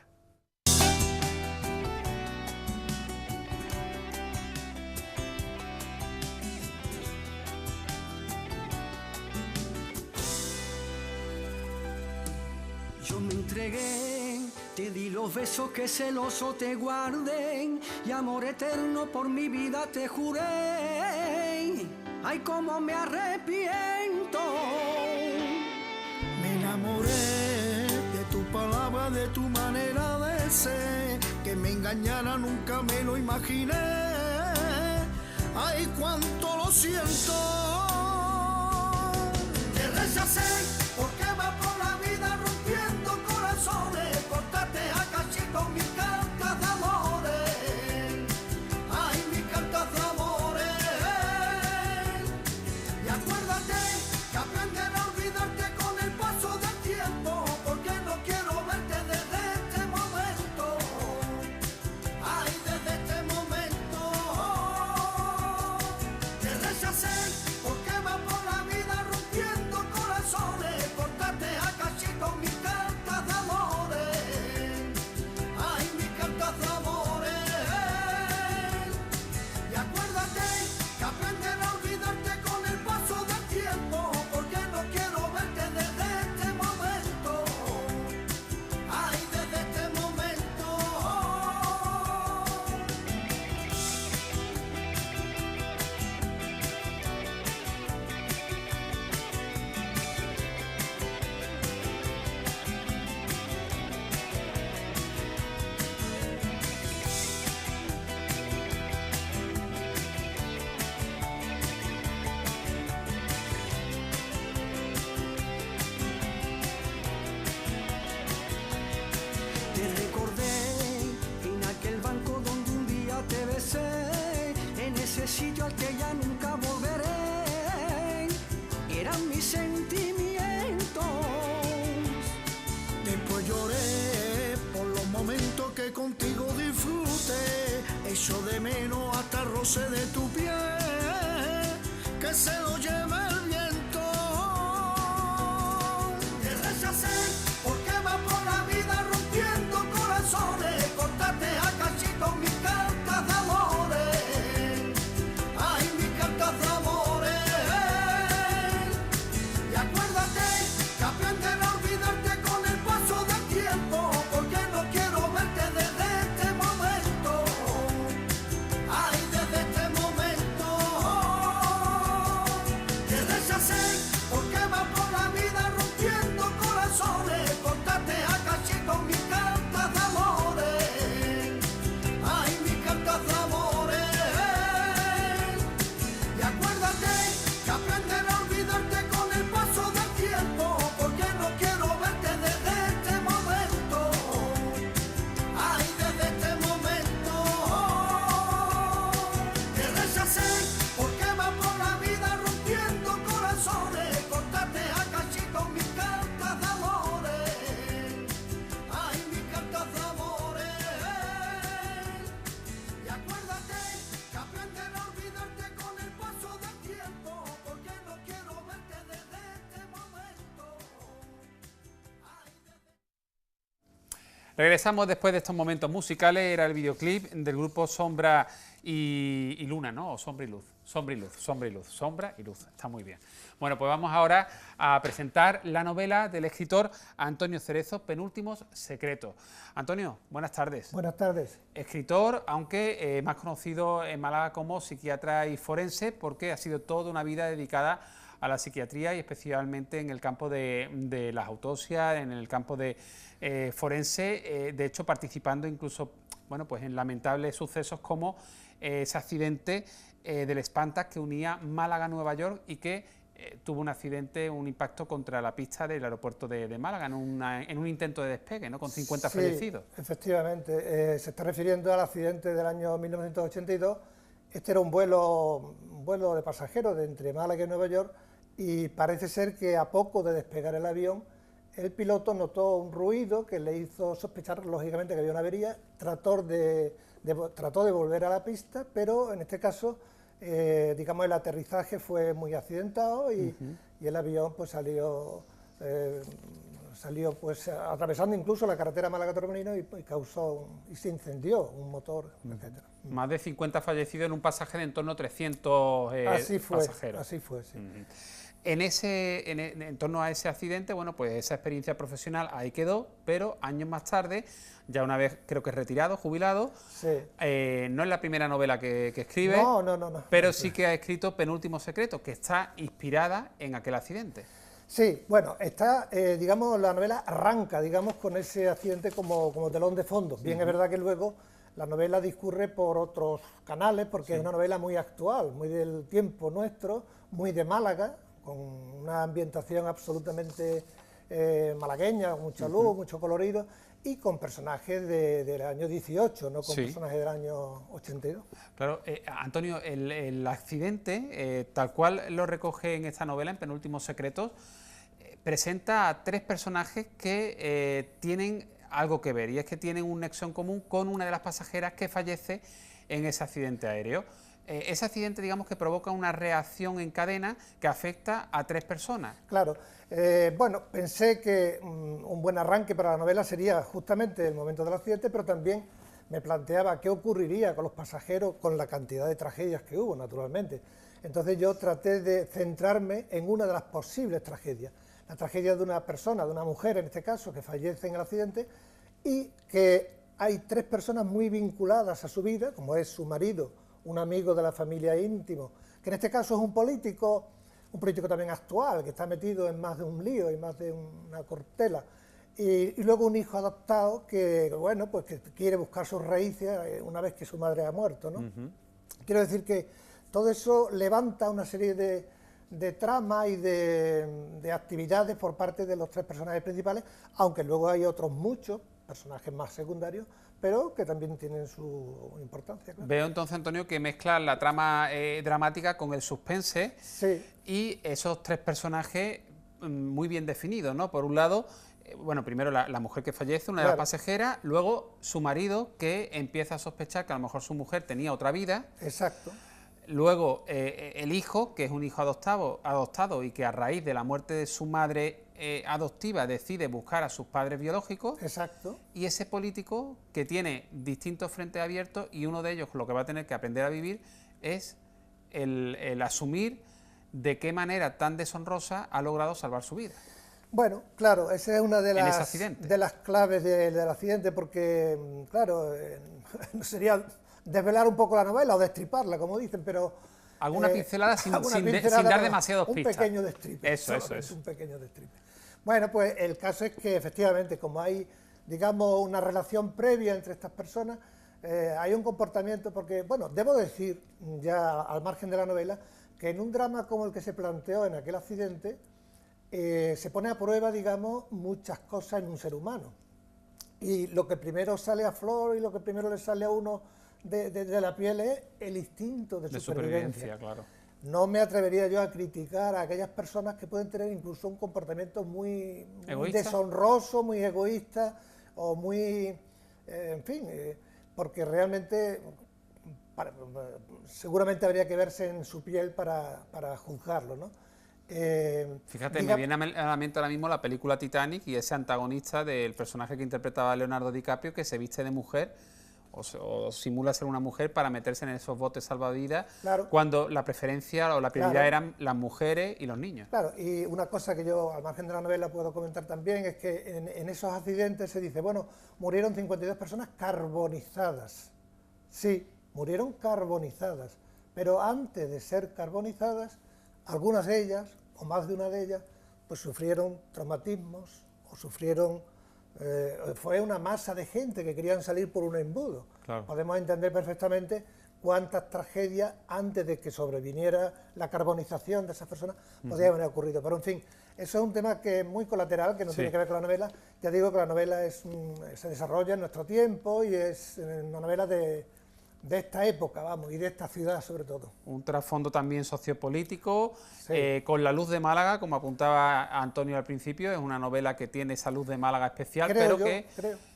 Yo me entregué, te di los besos que celoso te guarden y amor eterno por mi vida te juré. Ay, cómo me arrepiento. Me enamoré de tu palabra, de tu manera de ser. Que me engañara nunca me lo imaginé. Ay, cuánto lo siento. Te rechacé porque vas por la vida rompiendo corazones. Cortaste a cachito mis cartas de amores. Ay, mis cartas de amores. Y acuérdate que aprender a olvidarte con el paso del tiempo, porque no quiero verte desde este momento. Ay, desde este momento. Te rechacé porque vas por la vida rompiendo corazones. Cortaste a cachito mis cartas de amores. Ay, mis cartas de amores. Y acuérdate que aprender a olvidarte con el paso del tiempo, porque no quiero verte desde este momento. Ay, desde este momento. Te recordé en aquel banco donde un día te besé, en ese sitio al que ya nunca volveré. Eran mis sentimientos. Después lloré por los momentos que contigo disfruté. Echo de menos hasta el roce de tu piel, que se lo lleve el viento. Te rechacé porque vas por la vida rompiendo corazones. Cortaste a cachito mis cartas de amores. Ay, mis cartas de amores. Y acuérdate que aprender a olvidarte con el paso del tiempo, porque no quiero verte desde este momento. Ay, desde este momento. Regresamos después de estos momentos musicales. Era el videoclip del grupo Sombra y Luna, ¿no? O Sombra y Luz. Sombra y Luz, Sombra y Luz, Sombra y Luz. Está muy bien. Bueno, pues vamos ahora a presentar la novela del escritor Antonio Cerezo, Penúltimos Secretos. Antonio, buenas tardes. Buenas tardes. Escritor, aunque más conocido en Málaga como psiquiatra y forense, porque ha sido toda una vida dedicada a la psiquiatría y especialmente en el campo de las autopsias, en el campo de forense, de hecho participando incluso, bueno, pues en lamentables sucesos como ese accidente del Spantax que unía Málaga a Nueva York y que tuvo un accidente, un impacto contra la pista del aeropuerto de Málaga en un intento de despegue, ¿no? Con 50 fallecidos. Efectivamente, se está refiriendo al accidente del año 1982. Este era un vuelo de pasajeros de entre Málaga y Nueva York y parece ser que a poco de despegar el avión, el piloto notó un ruido que le hizo sospechar, lógicamente, que había una avería, trató de volver a la pista, pero en este caso, digamos, el aterrizaje fue muy accidentado y el avión pues salió pues atravesando incluso la carretera Málaga-Torremolinos y se incendió un motor, etcétera. Más de 50 fallecidos en un pasaje de en torno a 300 pasajeros. Así fue, sí. En torno a ese accidente, bueno, pues esa experiencia profesional ahí quedó, pero años más tarde, ya una vez creo que retirado, jubilado, sí. No es la primera novela que escribe, no. Pero sí que ha escrito Penúltimos Secretos, que está inspirada en aquel accidente. Sí, bueno, digamos, la novela arranca, digamos, con ese accidente como telón de fondo. Bien, es verdad que luego la novela discurre por otros canales, porque es una novela muy actual, muy del tiempo nuestro, muy de Málaga, con una ambientación absolutamente malagueña, con mucha luz, mucho colorido, y con personajes del año 18, no con personajes del año 82. Claro, Antonio, el accidente, tal cual lo recoge en esta novela, en Penúltimos Secretos, presenta a tres personajes que tienen algo que ver, y es que tienen un nexo en común con una de las pasajeras que fallece en ese accidente aéreo. Ese accidente, digamos, que provoca una reacción en cadena que afecta a tres personas. Claro. Bueno, pensé que un buen arranque para la novela sería justamente el momento del accidente, pero también me planteaba qué ocurriría con los pasajeros con la cantidad de tragedias que hubo, naturalmente. Entonces yo traté de centrarme en una de las posibles tragedias, la tragedia de una persona, de una mujer en este caso, que fallece en el accidente y que hay tres personas muy vinculadas a su vida, como es su marido, un amigo de la familia íntimo, que en este caso es un político también actual, que está metido en más de un lío y más de una corruptela, y luego un hijo adoptado que, bueno, pues que quiere buscar sus raíces una vez que su madre ha muerto, ¿no? Quiero decir que todo eso levanta una serie de tramas y de actividades por parte de los tres personajes principales, aunque luego hay otros muchos personajes más secundarios, pero que también tienen su importancia. Claro. Veo entonces, Antonio, que mezclas la trama dramática con el suspense y esos tres personajes muy bien definidos, ¿no? Por un lado, bueno, primero la mujer que fallece, una de las pasajeras, luego su marido, que empieza a sospechar que a lo mejor su mujer tenía otra vida. Exacto. Luego el hijo, que es un hijo adoptado y que a raíz de la muerte de su madre adoptiva decide buscar a sus padres biológicos. Exacto. Y ese político que tiene distintos frentes abiertos y uno de ellos lo que va a tener que aprender a vivir es el asumir de qué manera tan deshonrosa ha logrado salvar su vida. Bueno, claro, esa es una de las claves del accidente, porque, claro, sería desvelar un poco la novela o destriparla, como dicen, pero... Alguna pincelada sin dar demasiados pistas. Un pequeño destripe. Eso. Un pequeño destripe. Bueno, pues el caso es que efectivamente, como hay, digamos, una relación previa entre estas personas, hay un comportamiento, porque, bueno, debo decir, ya al margen de la novela, que en un drama como el que se planteó en aquel accidente, se pone a prueba, digamos, muchas cosas en un ser humano. Y lo que primero sale a flor y lo que primero le sale a uno de la piel es el instinto de supervivencia. Claro. No me atrevería yo a criticar a aquellas personas que pueden tener incluso un comportamiento muy deshonroso, muy egoísta o muy, en fin, porque realmente seguramente habría que verse en su piel para juzgarlo, ¿no? Fíjate, me viene a la mente ahora mismo la película Titanic y ese antagonista del personaje que interpretaba Leonardo DiCaprio, que se viste de mujer o simula ser una mujer para meterse en esos botes salvavidas, claro, cuando la preferencia o la prioridad, claro, eran las mujeres y los niños. Claro, y una cosa que yo, al margen de la novela, puedo comentar también, es que en esos accidentes se dice, bueno, murieron 52 personas carbonizadas. Sí, murieron carbonizadas, pero antes de ser carbonizadas, algunas de ellas, o más de una de ellas, pues sufrieron traumatismos o sufrieron... fue una masa de gente que querían salir por un embudo. Claro. Podemos entender perfectamente cuántas tragedias antes de que sobreviniera la carbonización de esas personas podían haber ocurrido. Pero en fin, eso es un tema que es muy colateral, que no tiene que ver con la novela. Ya digo que la novela se desarrolla en nuestro tiempo y es una novela de esta época, vamos, y de esta ciudad sobre todo. Un trasfondo también sociopolítico, sí, con La luz de Málaga, como apuntaba Antonio al principio, es una novela que tiene esa luz de Málaga especial,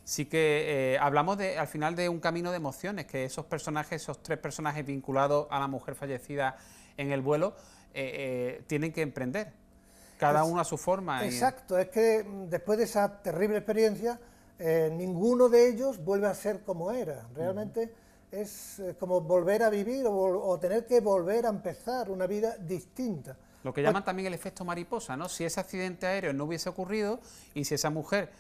sí que hablamos al final de un camino de emociones, que esos personajes, esos tres personajes vinculados a la mujer fallecida en el vuelo, tienen que emprender, cada uno a su forma. Exacto, es que después de esa terrible experiencia, ninguno de ellos vuelve a ser como era, realmente... Es como volver a vivir o tener que volver a empezar una vida distinta. Lo que llaman también el efecto mariposa, ¿no? Si ese accidente aéreo no hubiese ocurrido y si esa mujer,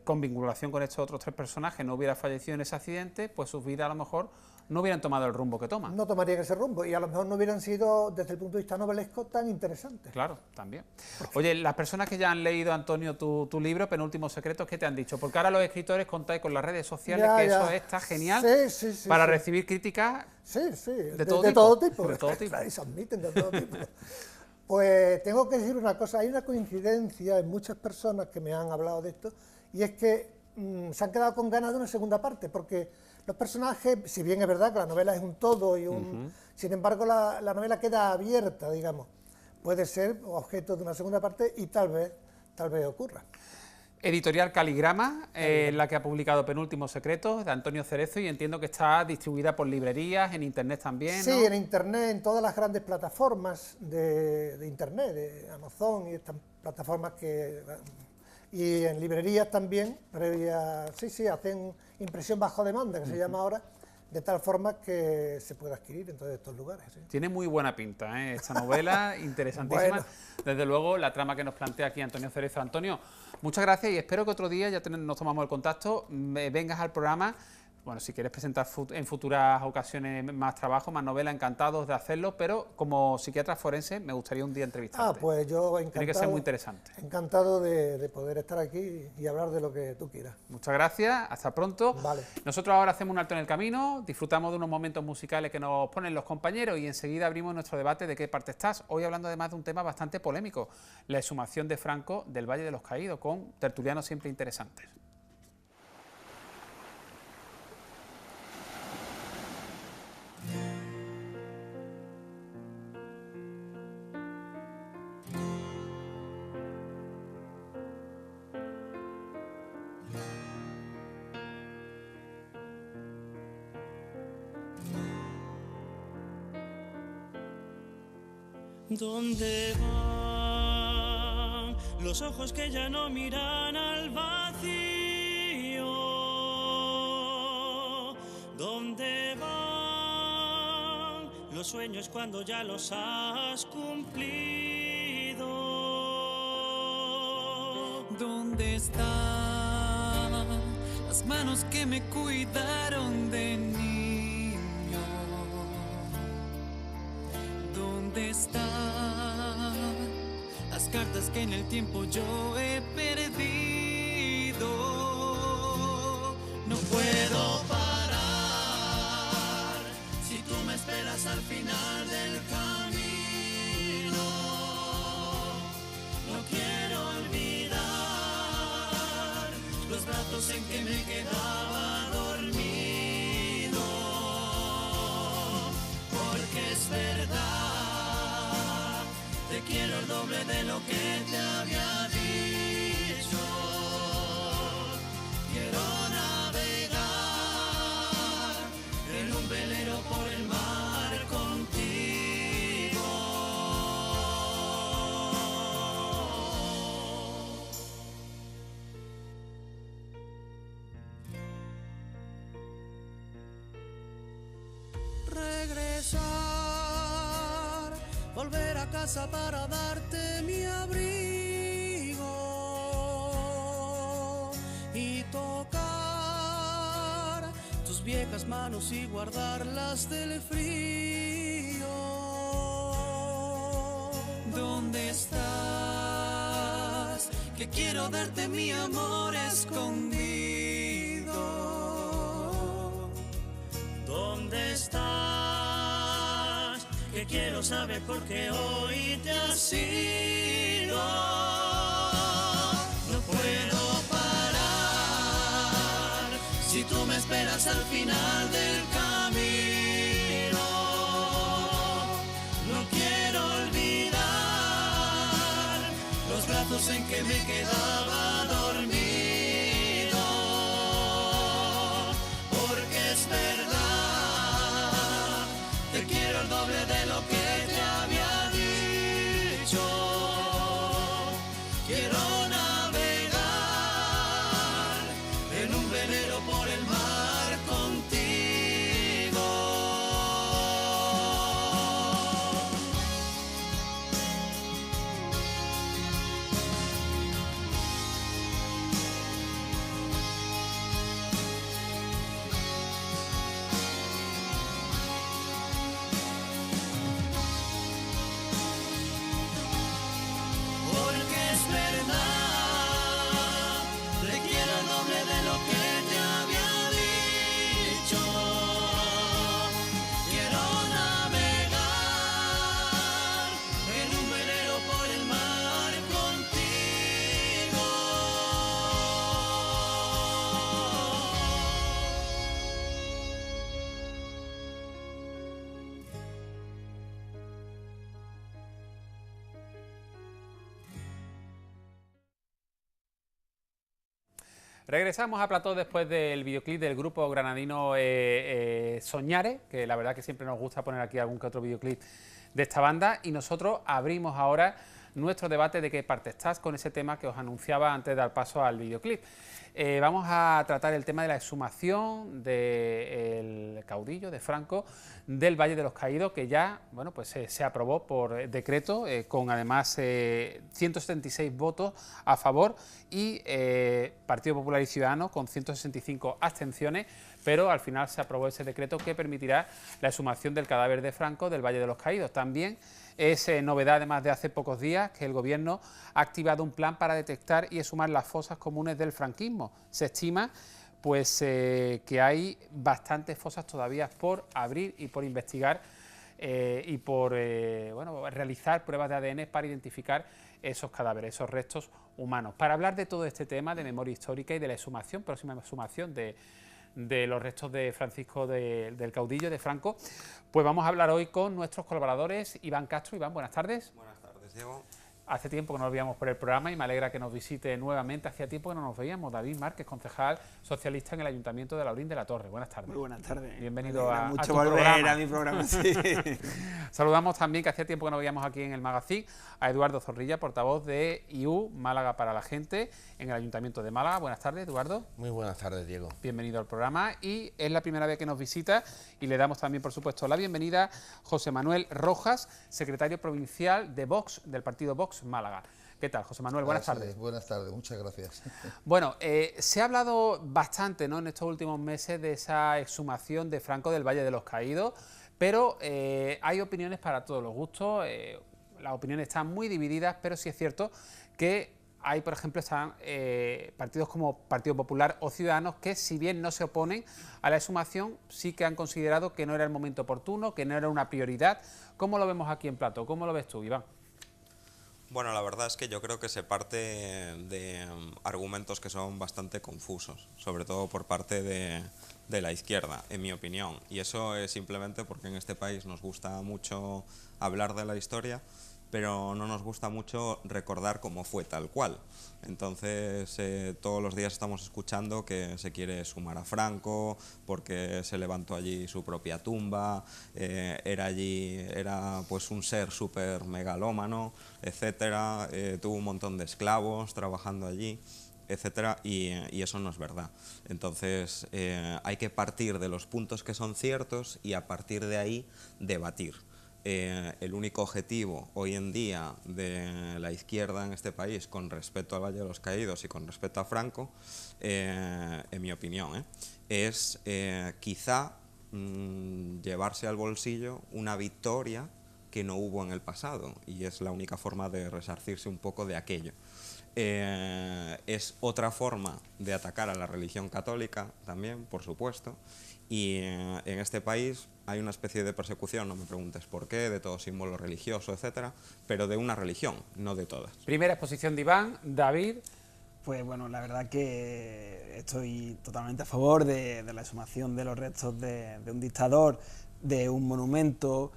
con vinculación con estos otros tres personajes, no hubiera fallecido en ese accidente, pues sus vidas a lo mejor no hubieran tomado el rumbo que toman. No tomarían ese rumbo y a lo mejor no hubieran sido, desde el punto de vista novelesco, tan interesantes. Claro, también. Oye, las personas que ya han leído, Antonio, tu libro, Penúltimos Secretos, ¿qué te han dicho? Porque ahora los escritores contáis con las redes sociales, eso está genial, para recibir críticas de todo tipo. De todo tipo. Se admiten de todo tipo. Pues tengo que decir una cosa, hay una coincidencia en muchas personas que me han hablado de esto, y es que se han quedado con ganas de una segunda parte, porque los personajes, si bien es verdad que la novela es un todo, sin embargo la novela queda abierta, digamos, puede ser objeto de una segunda parte y tal vez ocurra. Editorial Caligrama, la que ha publicado Penúltimos Secretos, de Antonio Cerezo, y entiendo que está distribuida por librerías, en internet también, ¿no? Sí, en internet, en todas las grandes plataformas de internet, de Amazon y estas plataformas que... Y en librerías también, hacen impresión bajo demanda, que se llama ahora, de tal forma que se puede adquirir en todos estos lugares. ¿Sí? Tiene muy buena pinta, esta novela, interesantísima. Bueno. Desde luego, la trama que nos plantea aquí Antonio Cerezo. Antonio, muchas gracias y espero que otro día, ya nos tomamos el contacto, vengas al programa. Bueno, si quieres presentar en futuras ocasiones más trabajo, más novela, encantados de hacerlo, pero como psiquiatra forense me gustaría un día entrevistarte. Pues yo encantado. Tiene que ser muy interesante. Encantado de poder estar aquí y hablar de lo que tú quieras. Muchas gracias, hasta pronto. Vale. Nosotros ahora hacemos un alto en el camino, disfrutamos de unos momentos musicales que nos ponen los compañeros y enseguida abrimos nuestro debate de qué parte estás. Hoy hablando además de un tema bastante polémico, la exhumación de Franco del Valle de los Caídos, con tertulianos siempre interesantes. ¿Dónde van los ojos que ya no miran al vacío? ¿Dónde van los sueños cuando ya los has cumplido? ¿Dónde están las manos que me cuidaron de niño? ¿Dónde están las cartas que en el tiempo yo he perdido? No puedo parar si tú me esperas al final del camino. No quiero olvidar los brazos en que me quedaba dormido, porque es verdad. Te quiero el doble de lo que te había dicho. Quiero navegar en un velero por el mar contigo. volver a casa para darte mi abrigo y tocar tus viejas manos y guardarlas del frío. ¿Dónde estás? Que quiero darte mi amor escondido. ¿Dónde estás? Que quiero saber por qué hoy te has ido. No puedo parar si tú me esperas al final del camino. No quiero olvidar los brazos en que me quedaba dormido, porque es verdad, te quiero el doble de lo que te había dicho. Quiero navegar en un velero por el mar contigo. Porque es verdad, te quiero el doble de lo que te había dicho. Quiero navegar en un velero por el mar contigo. Regresamos a plató después del videoclip del grupo granadino Soñare, que la verdad que siempre nos gusta poner aquí algún que otro videoclip de esta banda, y nosotros abrimos ahora nuestro debate de qué parte estás con ese tema que os anunciaba antes de dar paso al videoclip. Vamos a tratar el tema de la exhumación del caudillo de Franco del Valle de los Caídos, que ya bueno, pues, se aprobó por decreto, con además 176 votos a favor y Partido Popular y Ciudadanos con 165 abstenciones, pero al final se aprobó ese decreto que permitirá la exhumación del cadáver de Franco del Valle de los Caídos. También es novedad, además de hace pocos días, que el Gobierno ha activado un plan para detectar y exhumar las fosas comunes del franquismo. Se estima pues, que hay bastantes fosas todavía por abrir y por investigar y por bueno, realizar pruebas de ADN para identificar esos cadáveres, esos restos humanos. Para hablar de todo este tema de memoria histórica y de la exhumación, próxima exhumación de los restos de Francisco del caudillo de Franco, pues vamos a hablar hoy con nuestros colaboradores. Iván Castro. Iván, buenas tardes. Buenas tardes, Diego. Hace tiempo que no nos veíamos por el programa y me alegra que nos visite nuevamente. Hacía tiempo que no nos veíamos. David Márquez, concejal socialista en el Ayuntamiento de Laurín de la Torre. Buenas tardes. Muy buenas tardes. Bienvenido a mucho tu volver programa. a mi programa. Sí. Saludamos también, que hacía tiempo que no veíamos aquí en el Magazine, a Eduardo Zorrilla, portavoz de IU Málaga para la Gente en el Ayuntamiento de Málaga. Buenas tardes, Eduardo. Muy buenas tardes, Diego. Bienvenido al programa, y es la primera vez que nos visita y le damos también, por supuesto, la bienvenida a José Manuel Rojas, secretario provincial de Vox, del partido Vox Málaga. ¿Qué tal, José Manuel? Buenas tardes. Buenas tardes, muchas gracias. Bueno, se ha hablado bastante, ¿no?, en estos últimos meses de esa exhumación de Franco del Valle de los Caídos, pero hay opiniones para todos los gustos, las opiniones están muy divididas, pero sí es cierto que hay, por ejemplo, están partidos como Partido Popular o Ciudadanos que, si bien no se oponen a la exhumación, sí que han considerado que no era el momento oportuno, que no era una prioridad. ¿Cómo lo vemos aquí en plató? ¿Cómo lo ves tú, Iván? Bueno, la verdad es que yo creo que se parte de argumentos que son bastante confusos, sobre todo por parte de la izquierda, en mi opinión. Y eso es simplemente porque en este país nos gusta mucho hablar de la historia, pero no nos gusta mucho recordar cómo fue tal cual. Entonces, todos los días estamos escuchando que se quiere sumar a Franco porque se levantó allí su propia tumba, era pues un ser súper megalómano, etcétera, tuvo un montón de esclavos trabajando allí, etcétera, y eso no es verdad. Entonces, hay que partir de los puntos que son ciertos y a partir de ahí debatir. el único objetivo hoy en día de la izquierda en este país con respecto al Valle de los Caídos y con respecto a Franco, en mi opinión, es quizá llevarse al bolsillo una victoria que no hubo en el pasado, y es la única forma de resarcirse un poco de aquello. Es otra forma de atacar a la religión católica también, por supuesto, y en este país hay una especie de persecución, no me preguntes por qué, de todo símbolo religioso, etcétera, pero de una religión, no de todas. Primera exposición de Iván. David. Pues bueno, la verdad que estoy totalmente a favor de la exhumación de los restos de un dictador, de un monumento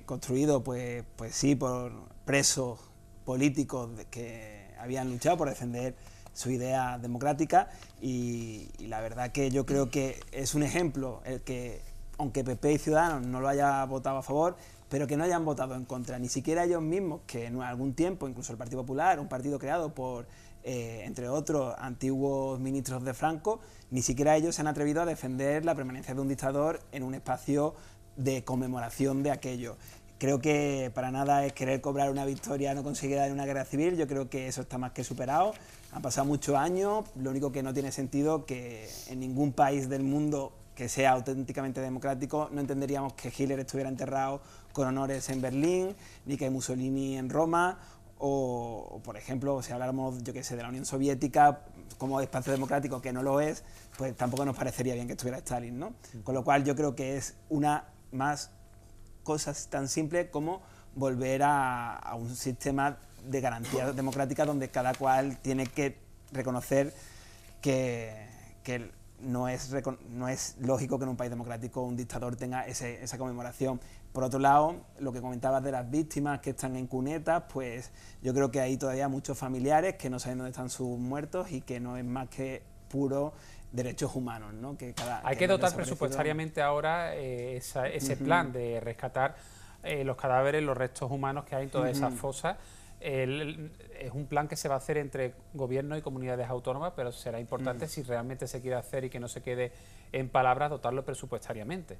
construido pues sí por presos políticos que habían luchado por defender su idea democrática, y la verdad que yo creo que es un ejemplo el que, aunque PP y Ciudadanos no lo haya votado a favor, pero que no hayan votado en contra, ni siquiera ellos mismos, que en algún tiempo, incluso el Partido Popular, un partido creado por, entre otros, antiguos ministros de Franco, ni siquiera ellos se han atrevido a defender la permanencia de un dictador en un espacio de conmemoración de aquello. Creo que para nada es querer cobrar una victoria no conseguida en una guerra civil. Yo creo que eso está más que superado. Han pasado muchos años, lo único que no tiene sentido que en ningún país del mundo que sea auténticamente democrático no entenderíamos que Hitler estuviera enterrado con honores en Berlín, ni que Mussolini en Roma, o por ejemplo, si habláramos, yo qué sé, de la Unión Soviética como espacio democrático, que no lo es, pues tampoco nos parecería bien que estuviera Stalin, ¿no? Con lo cual yo creo que es una más cosas tan simples como volver a un sistema de garantía democrática donde cada cual tiene que reconocer que no es lógico que en un país democrático un dictador tenga esa conmemoración. Por otro lado, lo que comentabas de las víctimas que están en cunetas, pues yo creo que hay todavía muchos familiares que no saben dónde están sus muertos y que no es más que puro derechos humanos, ¿no? Hay que dotar presupuestariamente ahora ese plan de rescatar los cadáveres, los restos humanos que hay en todas esas fosas. Es un plan que se va a hacer entre gobierno y comunidades autónomas, pero será importante si realmente se quiere hacer y que no se quede en palabras, dotarlo presupuestariamente.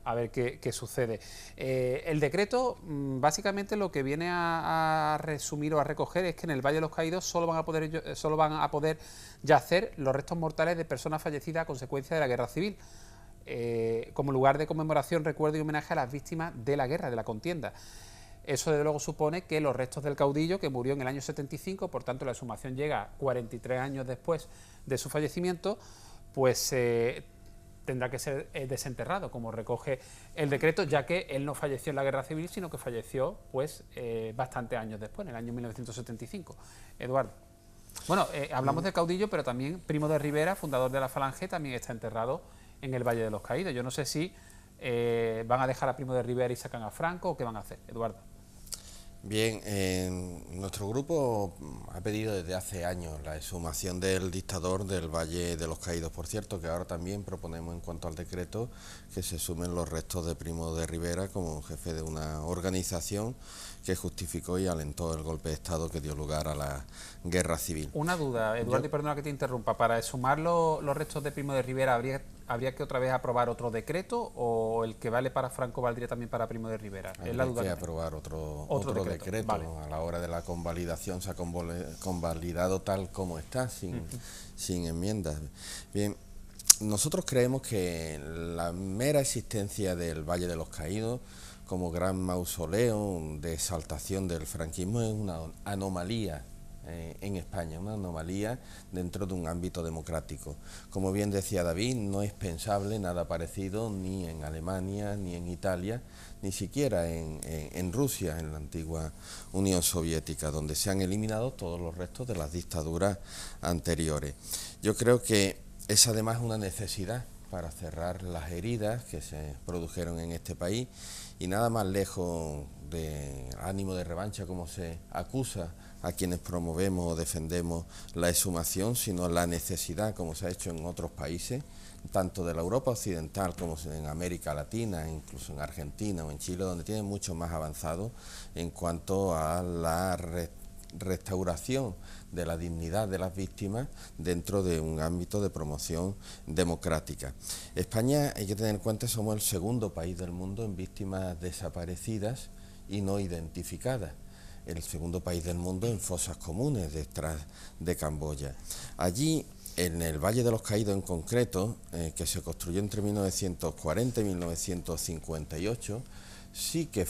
A ver qué sucede. El decreto, básicamente lo que viene a resumir o a recoger es que en el Valle de los Caídos solo van a poder yacer los restos mortales de personas fallecidas a consecuencia de la guerra civil, como lugar de conmemoración, recuerdo y homenaje a las víctimas de la guerra, de la contienda. Eso desde luego supone que los restos del caudillo, que murió en el año 75, por tanto la exhumación llega 43 años después de su fallecimiento, pues tendrá que ser desenterrado, como recoge el decreto, ya que él no falleció en la guerra civil, sino que falleció pues bastantes años después, en el año 1975. Eduardo. Bueno, hablamos del caudillo, pero también Primo de Rivera, fundador de la Falange, también está enterrado en el Valle de los Caídos. Yo no sé si van a dejar a Primo de Rivera y sacan a Franco, o qué van a hacer, Eduardo. Bien, nuestro grupo ha pedido desde hace años la exhumación del dictador del Valle de los Caídos. Por cierto, que ahora también proponemos, en cuanto al decreto, que se sumen los restos de Primo de Rivera como jefe de una organización que justificó y alentó el golpe de Estado que dio lugar a la guerra civil. Una duda, Eduardo, y perdona que te interrumpa. ¿Para exhumar los restos de Primo de Rivera habría que otra vez aprobar otro decreto, o el que vale para Franco valdría también para Primo de Rivera? Es la duda que aprobar otro decreto. Vale. A la hora de la convalidación se ha convalidado tal como está, sin enmiendas. Bien, nosotros creemos que la mera existencia del Valle de los Caídos como gran mausoleo de exaltación del franquismo es una anomalía en España, una anomalía dentro de un ámbito democrático. Como bien decía David, no es pensable nada parecido ni en Alemania, ni en Italia, ni siquiera en Rusia, en la antigua Unión Soviética, donde se han eliminado todos los restos de las dictaduras anteriores. Yo creo que es además una necesidad para cerrar las heridas que se produjeron en este país, y nada más lejos de ánimo de revancha, como se acusa a quienes promovemos o defendemos la exhumación, sino la necesidad, como se ha hecho en otros países, tanto de la Europa occidental como en América Latina, incluso en Argentina o en Chile, donde tienen mucho más avanzado en cuanto a la restauración de la dignidad de las víctimas dentro de un ámbito de promoción democrática. España, hay que tener en cuenta, somos el segundo país del mundo en víctimas desaparecidas y no identificadas. El segundo país del mundo en fosas comunes detrás de Camboya. Allí, en el Valle de los Caídos en concreto, que se construyó entre 1940 y 1958, sí que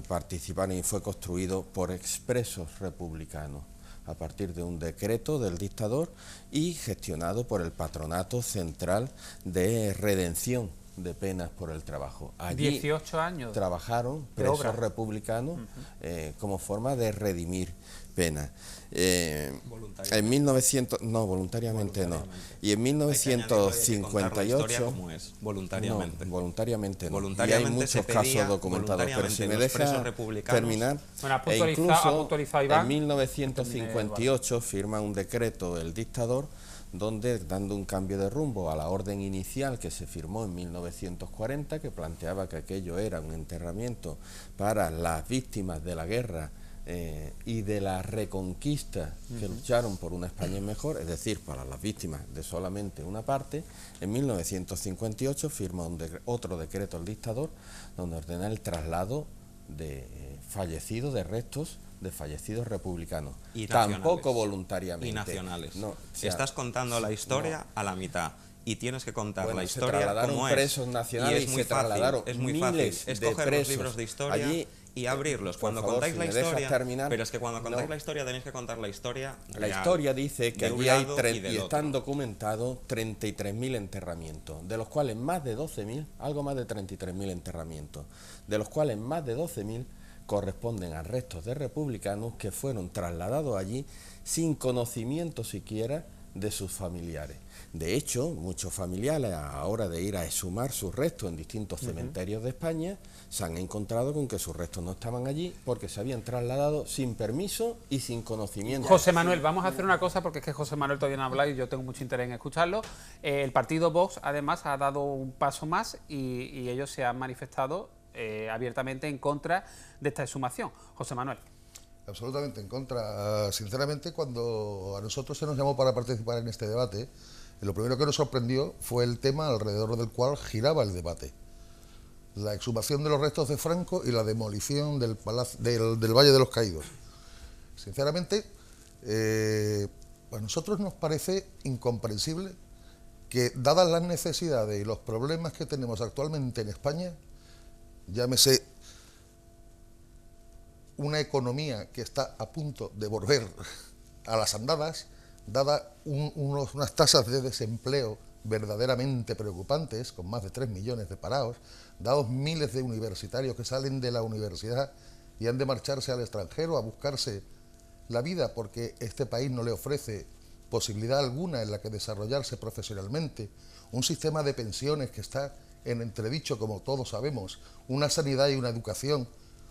participaron y fue construido por expresos republicanos, a partir de un decreto del dictador y gestionado por el Patronato Central de Redención de Penas por el Trabajo. Allí 18 años trabajaron presos republicanos como forma de redimir penas. En 1900, no, voluntariamente no. Y en 1958, ¿cómo es? Voluntariamente. No, voluntariamente no. Voluntariamente y hay muchos casos documentados, pero si me deja terminar, bueno, incluso en 1958 firma un decreto el dictador donde, dando un cambio de rumbo a la orden inicial que se firmó en 1940, que planteaba que aquello era un enterramiento para las víctimas de la guerra y de la reconquista que lucharon por una España mejor, es decir, para las víctimas de solamente una parte. En 1958 firma otro decreto el dictador donde ordena el traslado de fallecidos, de restos de fallecidos republicanos, y tampoco voluntariamente. Y nacionales. No, estás contando la historia a la mitad y tienes que contar la historia como es. Presos nacionales y es muy fácil, es muy fácil. Es coger los libros de historia allí, y abrirlos. Cuando contáis la historia, pero es que cuando contáis la historia tenéis que contar la historia real. La historia dice que allí hay y están documentados 33.000 enterramientos, de los cuales más de 12.000, algo más de 33.000 enterramientos, de los cuales más de 12.000 corresponden a restos de republicanos que fueron trasladados allí sin conocimiento siquiera de sus familiares. De hecho, muchos familiares, a la hora de ir a exhumar sus restos en distintos cementerios de España, se han encontrado con que sus restos no estaban allí porque se habían trasladado sin permiso y sin conocimiento. José Manuel, vamos a hacer una cosa, porque es que José Manuel todavía no ha hablado y yo tengo mucho interés en escucharlo. El partido Vox, además, ha dado un paso más y ellos se han manifestado abiertamente en contra de esta exhumación. José Manuel. Absolutamente en contra. Sinceramente, cuando a nosotros se nos llamó para participar en este debate, lo primero que nos sorprendió fue el tema alrededor del cual giraba el debate. La exhumación de los restos de Franco y la demolición del Valle de los Caídos. Sinceramente, a nosotros nos parece incomprensible que, dadas las necesidades y los problemas que tenemos actualmente en España, llámese una economía que está a punto de volver a las andadas, dada unas tasas de desempleo verdaderamente preocupantes, con más de 3 millones de parados, dados miles de universitarios que salen de la universidad y han de marcharse al extranjero a buscarse la vida porque este país no le ofrece posibilidad alguna en la que desarrollarse profesionalmente, un sistema de pensiones que está en entredicho, como todos sabemos, una sanidad y una educación,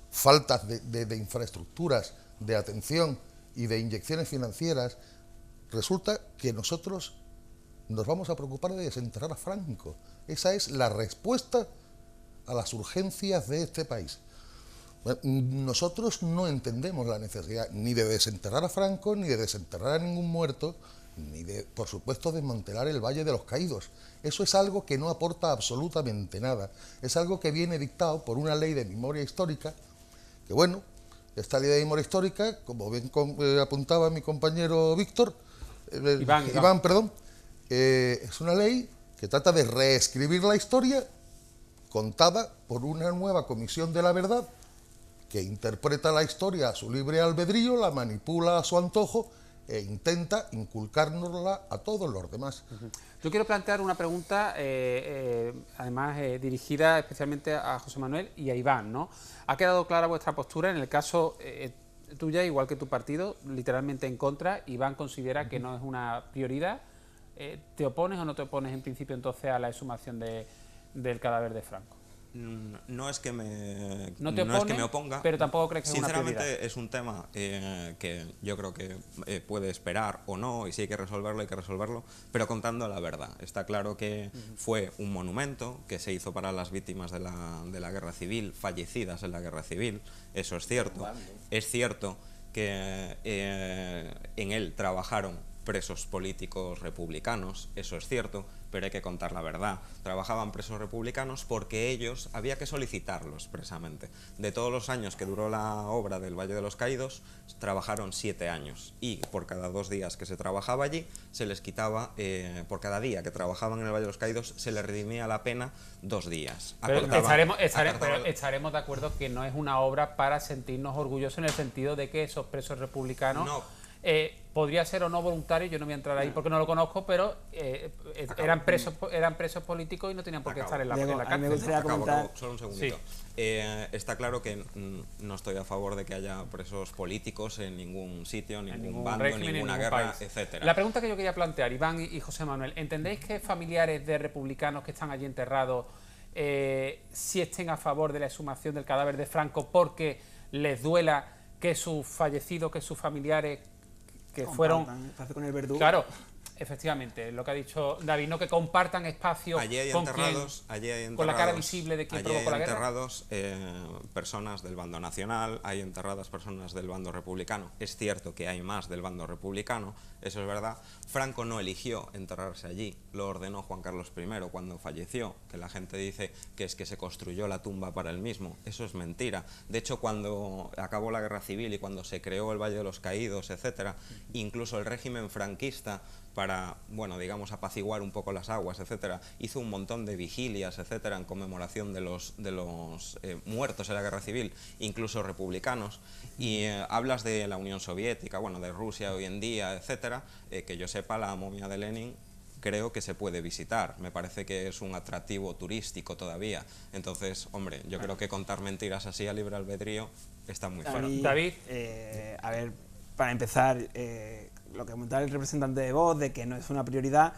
faltas de infraestructuras, de atención y de inyecciones financieras. Resulta que nosotros nos vamos a preocupar de desenterrar a Franco. Esa es la respuesta a las urgencias de este país. Nosotros no entendemos la necesidad ni de desenterrar a Franco, ni de desenterrar a ningún muerto, ni de, por supuesto, desmantelar el Valle de los Caídos. Eso es algo que no aporta absolutamente nada. Es algo que viene dictado por una ley de memoria histórica, que bueno, esta ley de memoria histórica, como bien apuntaba mi compañero Víctor, Iván, perdón, es una ley que trata de reescribir la historia contada por una nueva comisión de la verdad que interpreta la historia a su libre albedrío, la manipula a su antojo e intenta inculcárnosla a todos los demás. Yo quiero plantear una pregunta, además dirigida especialmente a José Manuel y a Iván, ¿no? ¿Ha quedado clara vuestra postura? En el caso tuya, igual que tu partido, literalmente en contra. Iván considera que no es una prioridad. ¿Te opones o no te opones en principio entonces a la exhumación del cadáver de Franco? No es que me, no te opone, es que me oponga, pero tampoco crees que es una prioridad. Sinceramente es un tema que yo creo que puede esperar o no, y si hay que resolverlo, hay que resolverlo, pero contando la verdad. Está claro que fue un monumento que se hizo para las víctimas de la guerra civil, fallecidas en la guerra civil, eso es cierto. Es cierto que en él trabajaron presos políticos republicanos, eso es cierto, pero hay que contar la verdad. Trabajaban presos republicanos porque ellos había que solicitarlos expresamente. De todos los años que duró la obra del Valle de los Caídos, trabajaron 7 años y por cada 2 días que se trabajaba allí, se les quitaba, por cada día que trabajaban en el Valle de los Caídos, se les redimía la pena 2 días. Pero estaremos de acuerdo que no es una obra para sentirnos orgullosos en el sentido de que esos presos republicanos... podría ser o no voluntario, yo no voy a entrar ahí porque no lo conozco, pero eran presos políticos y no tenían por qué estar en la cárcel. Me gustaría comentar... Solo un segundito. Sí. Está claro que no estoy a favor de que haya presos políticos en ningún sitio, ningún bando, régimen, ninguna guerra, etcétera. La pregunta que yo quería plantear, Iván y José Manuel, ¿entendéis que familiares de republicanos que están allí enterrados sí estén a favor de la exhumación del cadáver de Franco porque les duela que sus fallecidos, que sus familiares que fueron con el verdugo? Claro, efectivamente, lo que ha dicho David, no que compartan espacio con la cara visible de quien provocó la guerra. Allí hay enterrados personas del bando nacional, hay enterradas personas del bando republicano. Es cierto que hay más del bando republicano, eso es verdad. Franco no eligió enterrarse allí, lo ordenó Juan Carlos I cuando falleció, que la gente dice que es que se construyó la tumba para él mismo. Eso es mentira. De hecho, cuando acabó la guerra civil y cuando se creó el Valle de los Caídos, etcétera, incluso el régimen franquista, para, bueno, digamos, apaciguar un poco las aguas, etcétera, hizo un montón de vigilias, etcétera, en conmemoración de los muertos en la guerra civil, incluso republicanos. Y hablas de la Unión Soviética, bueno, de Rusia hoy en día, etcétera, que yo sepa, la momia de Lenin creo que se puede visitar. Me parece que es un atractivo turístico todavía. Entonces, hombre, yo creo que contar mentiras así a libre albedrío está muy fuera. David, a ver, para empezar, lo que comentaba el representante de Vox, de que no es una prioridad,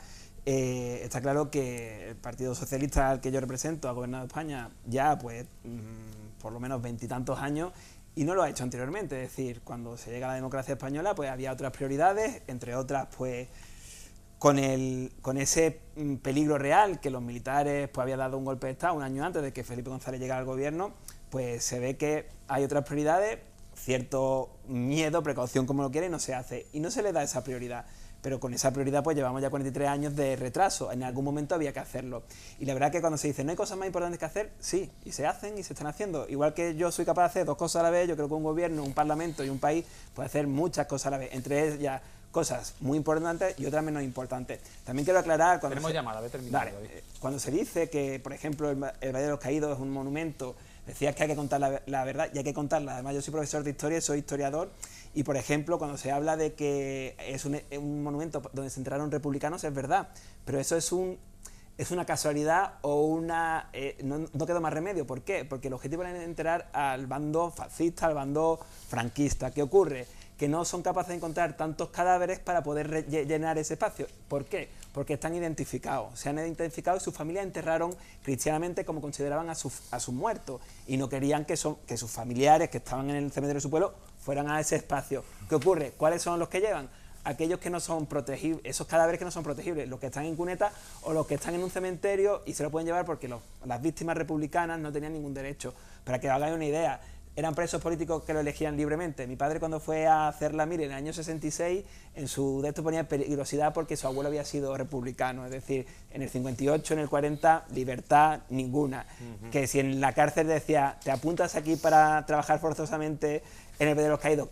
está claro que el Partido Socialista al que yo represento ha gobernado España ya, pues, por lo menos 20 y tantos años, y no lo ha hecho anteriormente. Es decir, cuando se llega a la democracia española, pues había otras prioridades, entre otras, pues, con ese peligro real que los militares pues habían dado un golpe de Estado un año antes de que Felipe González llegara al gobierno, pues se ve que hay otras prioridades, cierto miedo, precaución, como lo quiere, y no se hace. Y no se le da esa prioridad. Pero con esa prioridad pues llevamos ya 43 años de retraso. En algún momento había que hacerlo. Y la verdad que cuando se dice no hay cosas más importantes que hacer, sí, y se hacen y se están haciendo. Igual que yo soy capaz de hacer 2 cosas a la vez, yo creo que un gobierno, un parlamento y un país puede hacer muchas cosas a la vez. Entre ellas cosas muy importantes y otras menos importantes. También quiero aclarar... Tenemos llamada, voy a terminar. Cuando se dice que, por ejemplo, el Valle de los Caídos es un monumento, decías que hay que contar la verdad y hay que contarla. Además, yo soy profesor de historia y soy historiador. Y, por ejemplo, cuando se habla de que es un monumento donde se enterraron republicanos, es verdad. Pero eso es una casualidad o una... no quedó más remedio. ¿Por qué? Porque el objetivo era enterrar al bando fascista, al bando franquista. ¿Qué ocurre? Que no son capaces de encontrar tantos cadáveres para poder llenar ese espacio. ¿Por qué? Porque están identificados. Se han identificado y sus familias enterraron cristianamente como consideraban a sus muertos. Y no querían que sus familiares que estaban en el cementerio de su pueblo fueran a ese espacio. ¿Qué ocurre? ¿Cuáles son los que llevan? Aquellos que no son protegibles, esos cadáveres que no son protegibles, los que están en cuneta o los que están en un cementerio y se lo pueden llevar porque las víctimas republicanas no tenían ningún derecho. Para que hagáis una idea, eran presos políticos que lo elegían libremente. Mi padre, cuando fue a hacer la mili en el año 66, en su de esto ponía peligrosidad porque su abuelo había sido republicano. Es decir, en el 58, en el 40, libertad ninguna. Que si en la cárcel decía, te apuntas aquí para trabajar forzosamente en el Valle de los Caídos,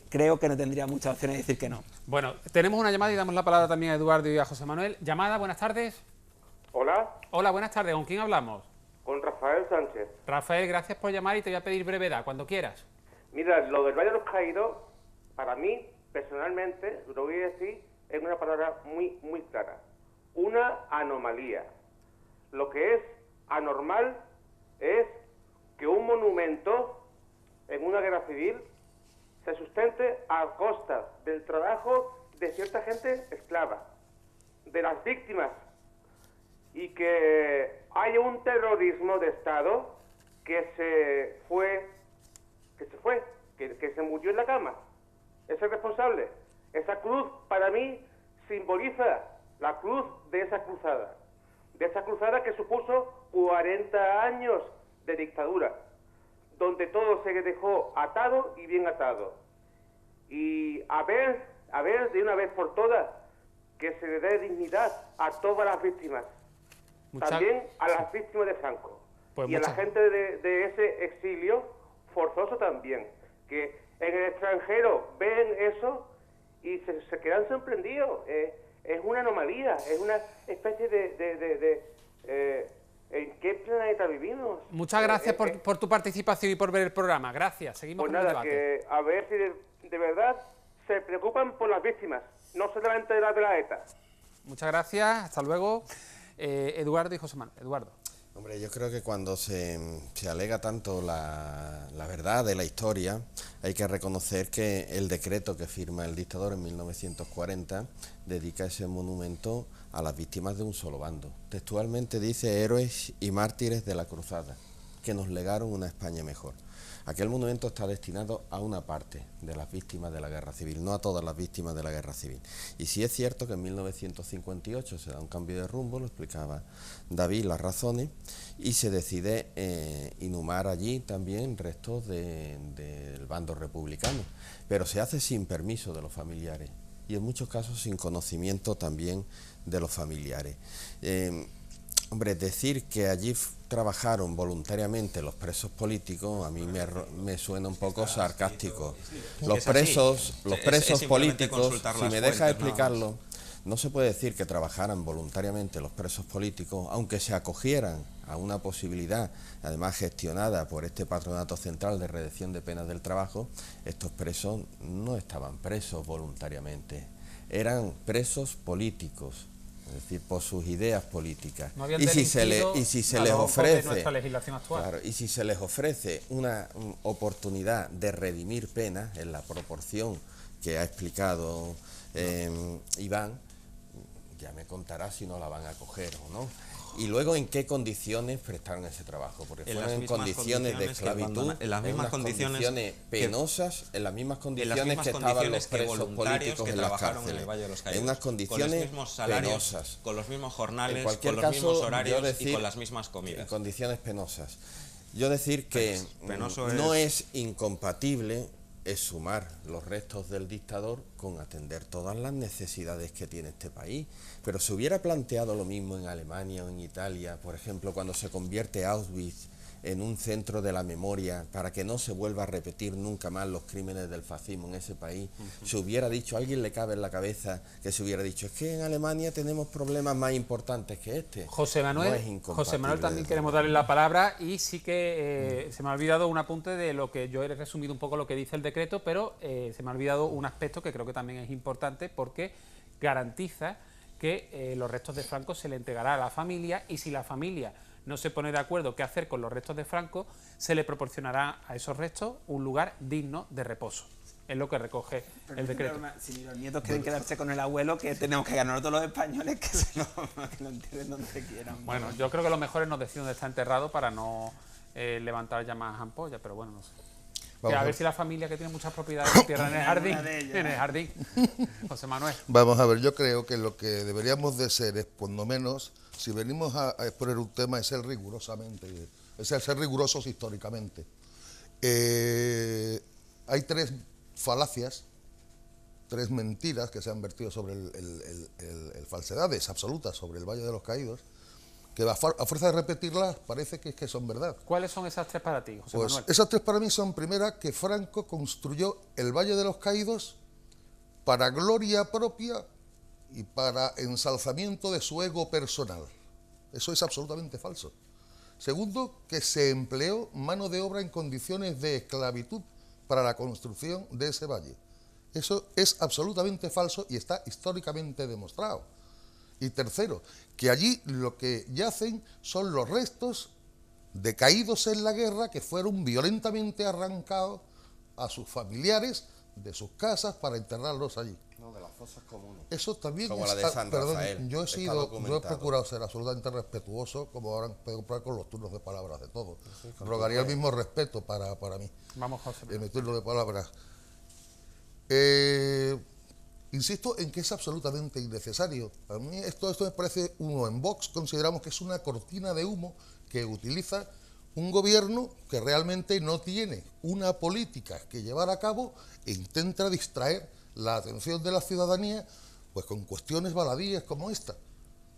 creo que no tendría muchas opciones de decir que no. Bueno, tenemos una llamada y damos la palabra también a Eduardo y a José Manuel. Llamada, buenas tardes. Hola. Hola, buenas tardes. ¿Con quién hablamos? Con Rafael Sánchez. Rafael, gracias por llamar y te voy a pedir brevedad, cuando quieras. Mira, lo del Valle de los Caídos, para mí, personalmente, lo voy a decir en una palabra muy, muy clara. Una anomalía. Lo que es anormal es que un monumento en una guerra civil se sustente a costa del trabajo de cierta gente esclava, de las víctimas, y que haya un terrorismo de Estado que se murió en la cama. Es el responsable. Esa cruz, para mí, simboliza la cruz de esa cruzada que supuso 40 años de dictadura, donde todo se dejó atado y bien atado. y a ver de una vez por todas que se le dé dignidad a todas las víctimas, también a las víctimas de Franco, pues y a la gente de ese exilio forzoso también, que en el extranjero ven eso y se quedan sorprendidos. Es una anomalía, es una especie ¿en qué planeta vivimos? Muchas gracias por tu participación y por ver el programa. Gracias. Seguimos pues con el nada, debate. que a ver si de verdad se preocupan por las víctimas, no solamente de la ETA. Muchas gracias, hasta luego. Eduardo y José Manuel. Eduardo. Hombre, yo creo que cuando se alega tanto la verdad de la historia, hay que reconocer que el decreto que firma el dictador en 1940 dedica ese monumento a las víctimas de un solo bando. Textualmente dice: héroes y mártires de la cruzada, que nos legaron una España mejor. Aquel monumento está destinado a una parte de las víctimas de la guerra civil, no a todas las víctimas de la guerra civil. Y sí es cierto que en 1958 se da un cambio de rumbo, lo explicaba David, las razones, y se decide inhumar allí también restos del bando republicano, pero se hace sin permiso de los familiares y en muchos casos sin conocimiento también de los familiares. Hombre, decir que allí trabajaron voluntariamente los presos políticos a mí me suena un poco sarcástico. Los presos políticos, si me deja explicarlo, no se puede decir que trabajaran voluntariamente los presos políticos, aunque se acogieran a una posibilidad, además gestionada por este Patronato Central de Redención de Penas del Trabajo. Estos presos no estaban presos voluntariamente, eran presos políticos. Es decir, por sus ideas políticas. No habían y si se les ofrece, nuestra legislación actual. Claro, y si se les ofrece una oportunidad de redimir penas en la proporción que ha explicado Iván, ya me contará si no la van a coger o no. Y luego, ¿en qué condiciones prestaron ese trabajo? Porque fueron en condiciones de esclavitud, en las mismas condiciones penosas, en las mismas condiciones que estaban los presos políticos en las cárceles, en unas condiciones con los mismos salarios, penosas, con los mismos jornales, con los mismos horarios y con las mismas comidas. En condiciones penosas. Yo decir que no es incompatible exhumar los restos del dictador con atender todas las necesidades que tiene este país. Pero se hubiera planteado lo mismo en Alemania o en Italia, por ejemplo, cuando se convierte Auschwitz en un centro de la memoria para que no se vuelva a repetir nunca más los crímenes del fascismo en ese país. Se hubiera dicho, a alguien le cabe en la cabeza que se hubiera dicho, es que en Alemania tenemos problemas más importantes que este. José Manuel, también queremos darle la palabra, y sí que se me ha olvidado un apunte de lo que yo he resumido un poco lo que dice el decreto, pero se me ha olvidado un aspecto que creo que también es importante, porque garantiza que los restos de Franco se le entregará a la familia, y si la familia no se pone de acuerdo qué hacer con los restos de Franco, se le proporcionará a esos restos un lugar digno de reposo. Es lo que recoge el decreto. Si los nietos quieren quedarse con el abuelo, que tenemos que ganar todos los españoles que lo entierren donde quieran. Bueno, yo creo que lo mejor es no decir dónde está enterrado para no levantar ya más ampollas, pero bueno, no sé. A ver si la familia, que tiene muchas propiedades, se entierran en el jardín. José Manuel. Vamos a ver, yo creo que lo que deberíamos de ser es, por lo menos, si venimos a exponer un tema, es ser ser rigurosos históricamente. Hay tres falacias, tres mentiras que se han vertido sobre falsedades absolutas sobre el Valle de los Caídos, que a fuerza de repetirlas parece que son verdad. ¿Cuáles son esas tres para ti, José Manuel? Esas tres para mí son: primera, que Franco construyó el Valle de los Caídos para gloria propia y para ensalzamiento de su ego personal. Eso es absolutamente falso. Segundo, que se empleó mano de obra en condiciones de esclavitud para la construcción de ese valle. Eso es absolutamente falso y está históricamente demostrado. Y tercero, que allí lo que yacen son los restos de caídos en la guerra que fueron violentamente arrancados a sus familiares de sus casas para enterrarlos allí. No, de las fosas comunes. Eso también como es, la de San Rafael. Perdón, yo he procurado ser absolutamente respetuoso, como ahora puedo comprar con los turnos de palabras de todos. Rogaría el mismo respeto para mí. Vamos, José. En mi turno de palabras. Insisto en que es absolutamente innecesario. A mí esto me parece, en Vox consideramos que es una cortina de humo que utiliza un gobierno que realmente no tiene una política que llevar a cabo e intenta distraer la atención de la ciudadanía pues con cuestiones baladíes como esta.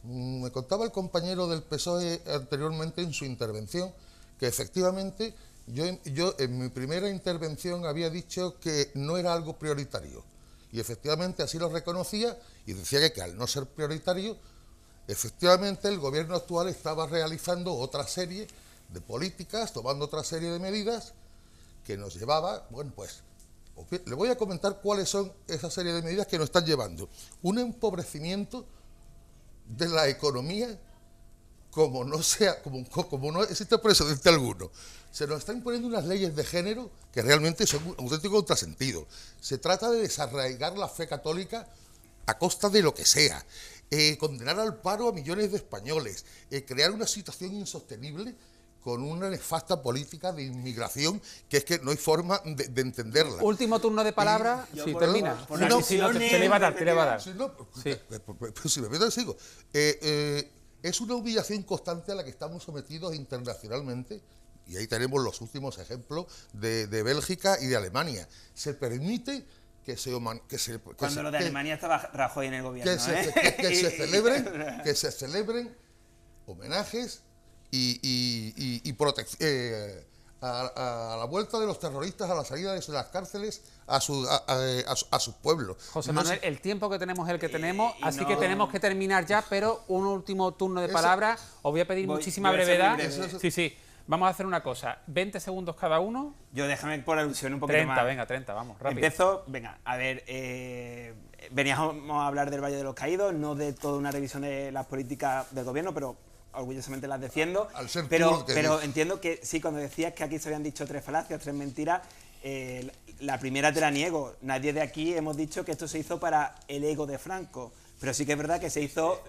Me contaba el compañero del PSOE anteriormente en su intervención que efectivamente yo en mi primera intervención había dicho que no era algo prioritario y efectivamente así lo reconocía y decía que al no ser prioritario, efectivamente el gobierno actual estaba realizando otra serie de políticas, tomando otra serie de medidas que nos llevaba, bueno, pues le voy a comentar cuáles son esa serie de medidas que nos están llevando. Un empobrecimiento de la economía como no existe precedente alguno. Se nos están imponiendo unas leyes de género que realmente son un auténtico contrasentido. Se trata de desarraigar la fe católica a costa de lo que sea, condenar al paro a millones de españoles, crear una situación insostenible con una nefasta política de inmigración que es que no hay forma de entenderla. Último turno de palabra, si termina. Te le va a dar, te le va a dar. Si me meto, sigo. Es una humillación constante a la que estamos sometidos internacionalmente, y ahí tenemos los últimos ejemplos de Bélgica y de Alemania. Se permite que se Cuando lo de Alemania estaba Rajoy en el gobierno. Que se celebren homenajes a la vuelta de los terroristas, a la salida de las cárceles a sus pueblos. José Manuel, el tiempo que tenemos es el que tenemos, así que tenemos que terminar ya, pero un último turno de palabra. Os voy a pedir muchísima brevedad. Sí. Vamos a hacer una cosa, 20 segundos cada uno. Yo déjame por alusión un poquito 30, más. Venga, 30, vamos, rápido. Empiezo, venga, a ver, veníamos a hablar del Valle de los Caídos, no de toda una revisión de las políticas del gobierno, pero orgullosamente las defiendo. Pero entiendo que sí, cuando decías que aquí se habían dicho 3 falacias, 3 mentiras, la primera te la niego. Nadie de aquí hemos dicho que esto se hizo para el ego de Franco, pero sí que es verdad que se hizo...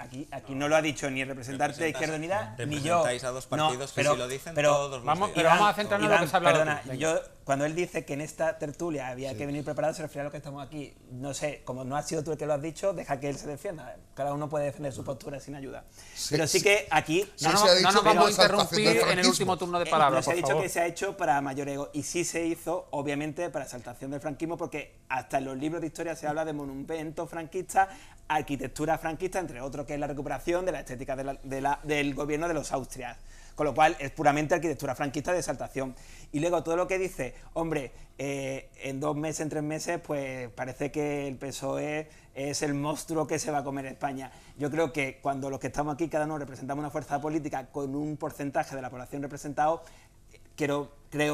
Aquí no lo ha dicho ni el representante de Izquierda Unida ni yo. Representáis a dos partidos que si lo dicen todos vamos a centrarnos en lo que se ha hablado. Perdona, cuando él dice que en esta tertulia había que venir preparado, se refiere a lo que estamos aquí. No sé, como no has sido tú el que lo has dicho, deja que él se defienda. Cada uno puede defender su postura sin ayuda. Pero sí que aquí... No nos vamos a interrumpir en el último turno de palabra, no se ha dicho que se ha hecho para mayor ego. Y sí se hizo, obviamente, para exaltación del franquismo, porque hasta en los libros de historia se habla de monumento franquista, arquitectura franquista, entre otros, que es la recuperación de la estética del gobierno de los Austrias. Con lo cual es puramente arquitectura franquista de exaltación. Y luego todo lo que dice, hombre, en 2 meses, en 3 meses, pues parece que el PSOE es el monstruo que se va a comer España. Yo creo que cuando los que estamos aquí, cada uno representamos una fuerza política con un porcentaje de la población representado, creo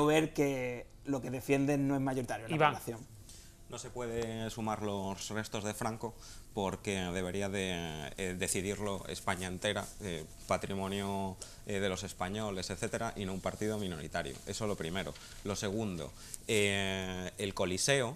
ver que lo que defienden no es mayoritario en la población. No se puede sumar los restos de Franco porque debería de decidirlo España entera, patrimonio de los españoles, etcétera, y no un partido minoritario. Eso es lo primero. Lo segundo, el Coliseo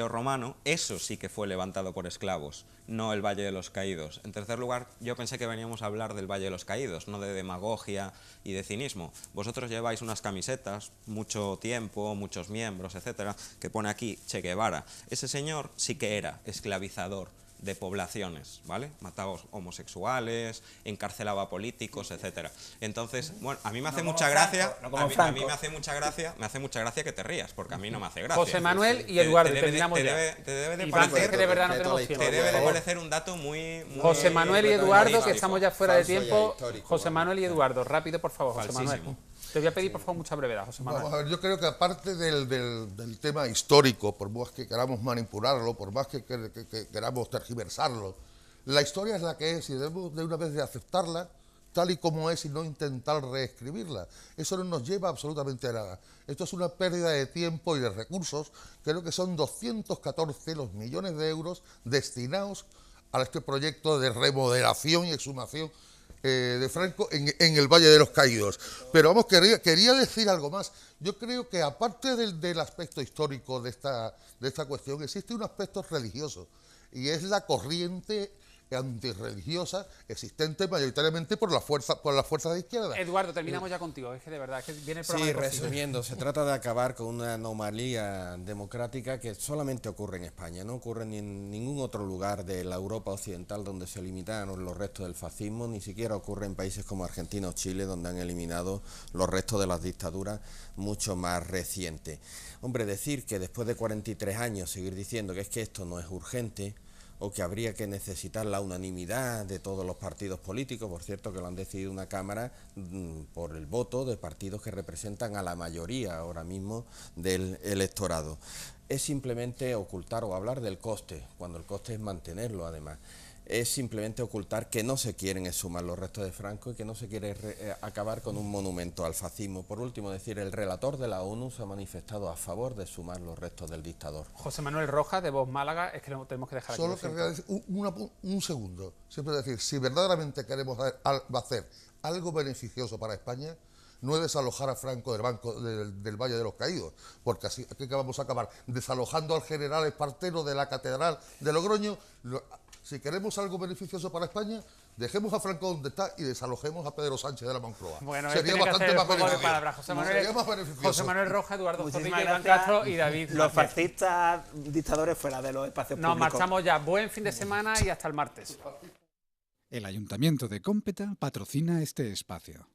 romano, eso sí que fue levantado por esclavos, no el Valle de los Caídos. En tercer lugar, yo pensé que veníamos a hablar del Valle de los Caídos, no de demagogia y de cinismo. Vosotros lleváis unas camisetas, mucho tiempo, muchos miembros, etcétera, que pone aquí Che Guevara. Ese señor sí que era esclavizador de poblaciones, ¿vale? Mataba homosexuales, encarcelaba políticos, etcétera. Entonces, bueno, a mí me hace mucha gracia, a mí me hace mucha gracia que te rías, porque a mí no me hace gracia. José Manuel y Eduardo, terminamos ya. Te debe de parecer un dato muy José Manuel y Eduardo, que estamos ya fuera de tiempo. José Manuel y Eduardo, rápido, por favor, José Manuel. Te voy a pedir, por favor, mucha brevedad, José Manuel. Vamos a ver, yo creo que aparte del tema histórico, por más que queramos manipularlo, por más que queramos tergiversarlo, la historia es la que es y debemos de una vez de aceptarla tal y como es y no intentar reescribirla. Eso no nos lleva absolutamente a nada. Esto es una pérdida de tiempo y de recursos. Creo que son 214 los millones de euros destinados a este proyecto de remodelación y exhumación de Franco en el Valle de los Caídos. Pero vamos, quería decir algo más. Yo creo que aparte del aspecto histórico de esta cuestión, existe un aspecto religioso, y es la corriente antirreligiosa existente mayoritariamente por las fuerzas de izquierda. Eduardo, terminamos ya contigo, es que de verdad, es que viene el programa. Sí, resumiendo, se trata de acabar con una anomalía democrática que solamente ocurre en España, no ocurre ni en ningún otro lugar de la Europa occidental donde se limitaron los restos del fascismo, ni siquiera ocurre en países como Argentina o Chile, donde han eliminado los restos de las dictaduras mucho más recientes. Hombre, decir que después de 43 años seguir diciendo que es que esto no es urgente, o que habría que necesitar la unanimidad de todos los partidos políticos, por cierto que lo han decidido una Cámara por el voto de partidos que representan a la mayoría ahora mismo del electorado. Es simplemente ocultar o hablar del coste, cuando el coste es mantenerlo además. Es simplemente ocultar que no se quieren exhumar los restos de Franco y que no se quiere acabar con un monumento al fascismo. Por último, decir, el relator de la ONU se ha manifestado a favor de exhumar los restos del dictador. José Manuel Rojas, de Voz Málaga, es que lo tenemos que dejar aquí. Solo querría decir un segundo, siempre decir, si verdaderamente queremos hacer algo beneficioso para España, no es desalojar a Franco del banco del Valle de los Caídos, porque así que vamos a acabar desalojando al general Espartero de la Catedral de Logroño. Si queremos algo beneficioso para España, dejemos a Franco donde está y desalojemos a Pedro Sánchez de la Moncloa. Bueno, sería bastante más beneficioso. José Manuel Rojas, Eduardo Zorrilla, Iván gracias. Castro y David. Los fascistas dictadores fuera de los espacios públicos. Nos marchamos ya. Buen fin de semana y hasta el martes. El Ayuntamiento de Cómpeta patrocina este espacio.